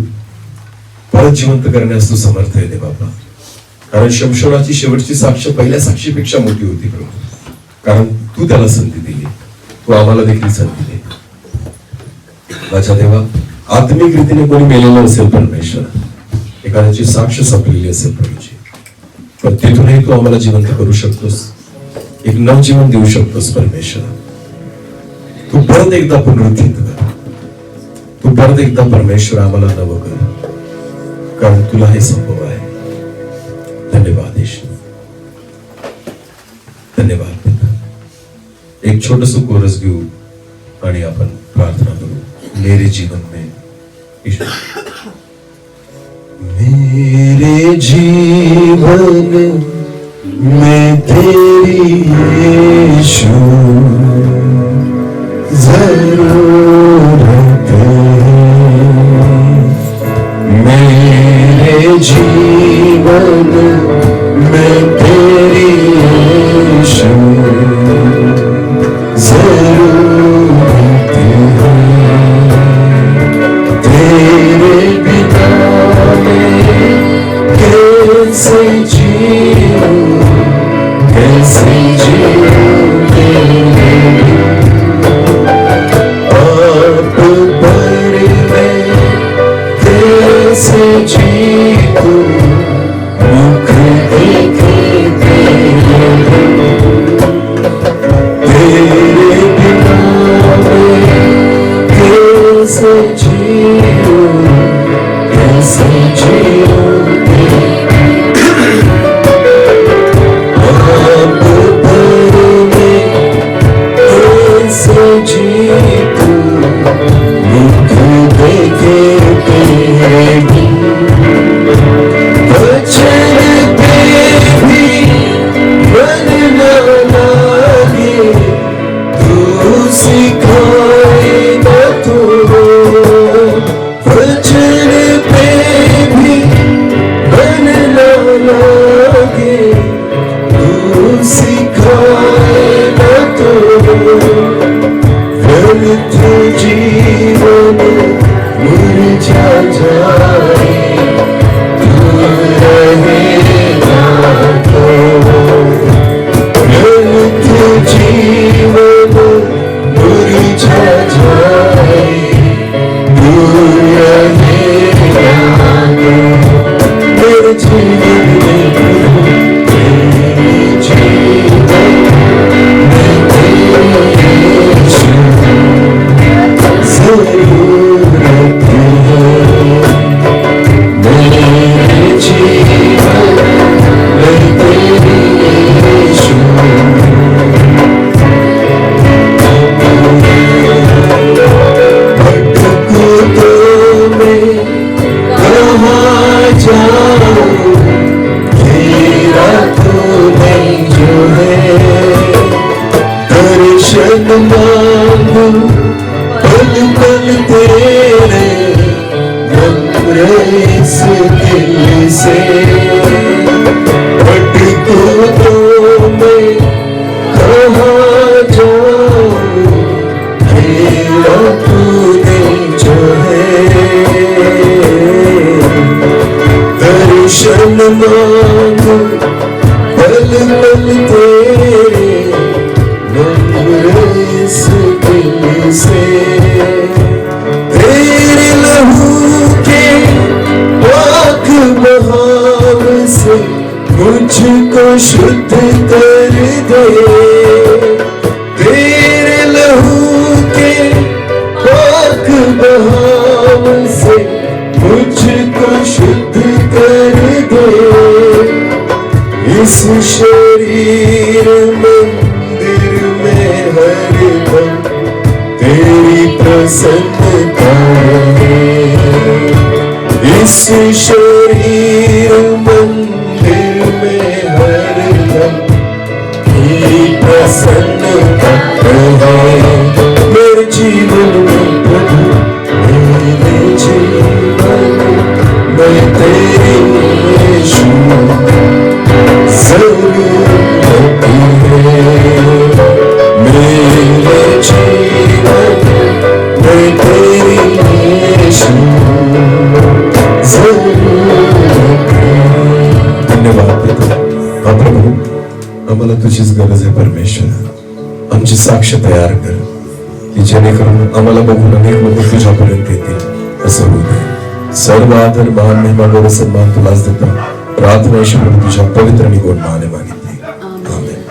परत जिवंत करण्यास तू समर्थ आहे बाबा. कारण शमशोनाची शेवटची साक्ष पहिल्या साक्षीपेक्षा मोठी होती प्रभू. कारण तू त्याला संधी दिली, तू आम्हाला देखील संधी दे माझ्या देवा. आत्मिक रीतीने कोणी मेलेलं असेल परमेश्वर, एखाद्याची साक्ष संपलेली असेल प्रभूजी, पण तिथूनही तू आम्हाला जिवंत करू शकतोस, एक नवजीवन देऊ शकतोस परमेश्वर. तू परत एकदा पुनरुत्थित कर, तू परत एकदा परमेश्वर आम्हाला नवं कर, कारण तुला हे संभव आहे. धन्यवाद येशू, धन्यवाद पिता. एक छोटस कोरस घेऊ आणि आपण प्रार्थना करू. मेरे जीवन में ईश्वर, मेरे जीवन में तेरी यीशु जरूरत है. मेरे जीवन में तेरी यीशु जरूरत है. तेरे बिना मैं कैसे जीऊं, कैसे जीऊं आप पर मैं कैसे जीऊं, मुख देखे तेरे बिना मैं कैसे जीऊं, कैसे जीऊं आप पर मैं कैसे जीऊं, मुख देखे तेरे वचन पे भी मन न लागे, तू सिखाए न तो वचन पे भी मन न लागे, तू सिखाए न तो व्यर्थ जीवन मुरझा जाए, तू रहेगा तो व्यर्थ जीवन मुरझा जाए, तू रहेगा तो मेरे जीवन में, तेरे जीवन में तेरी यीशु जरूरत है. मेरे जीवन में तेरी यीशु भटकूं तो मैं कहाँ जाऊं, तेरा तो नहीं जो है. दर्शन मांगू पल पल तेरे, नम्र इस दिल से. भटकूं तो मैं कहाँ जाऊं, तेरा तूने जो है. दर्शन मांगू पल पल तेरे, नम्र इस दिल से. तेरे लहू के पाक बहाव से मुझको शुद्ध कर दे. तेरे लहू के पाक बहाव से मुझको शुद्ध कर दे. इस शरीर मंदिर में हरदम तेरी प्रसन्नता है. इस शरीर मंदिर में हरदम तेरी प्रसन्नता है. मेरे जीवन में प्रभु, मेरे जीवन में तेरी यीशु जरूरत है. मेरे जीवन में तेरी यीशु जरूरत आम्हाला तुझीच गरज आहे परमेश्वर. आमची साक्ष तयार कर की जेणेकरून आम्हाला बघून अनेक लोक तुझ्यापर्यंत येतील. असं होऊ दे. सर्व आदर मान महिमा गौरव सन्मान तुलाच देतो. प्रार्थना ईश्वर तुझ्या पवित्र आणि गोड नावाने मागितली. आमेन.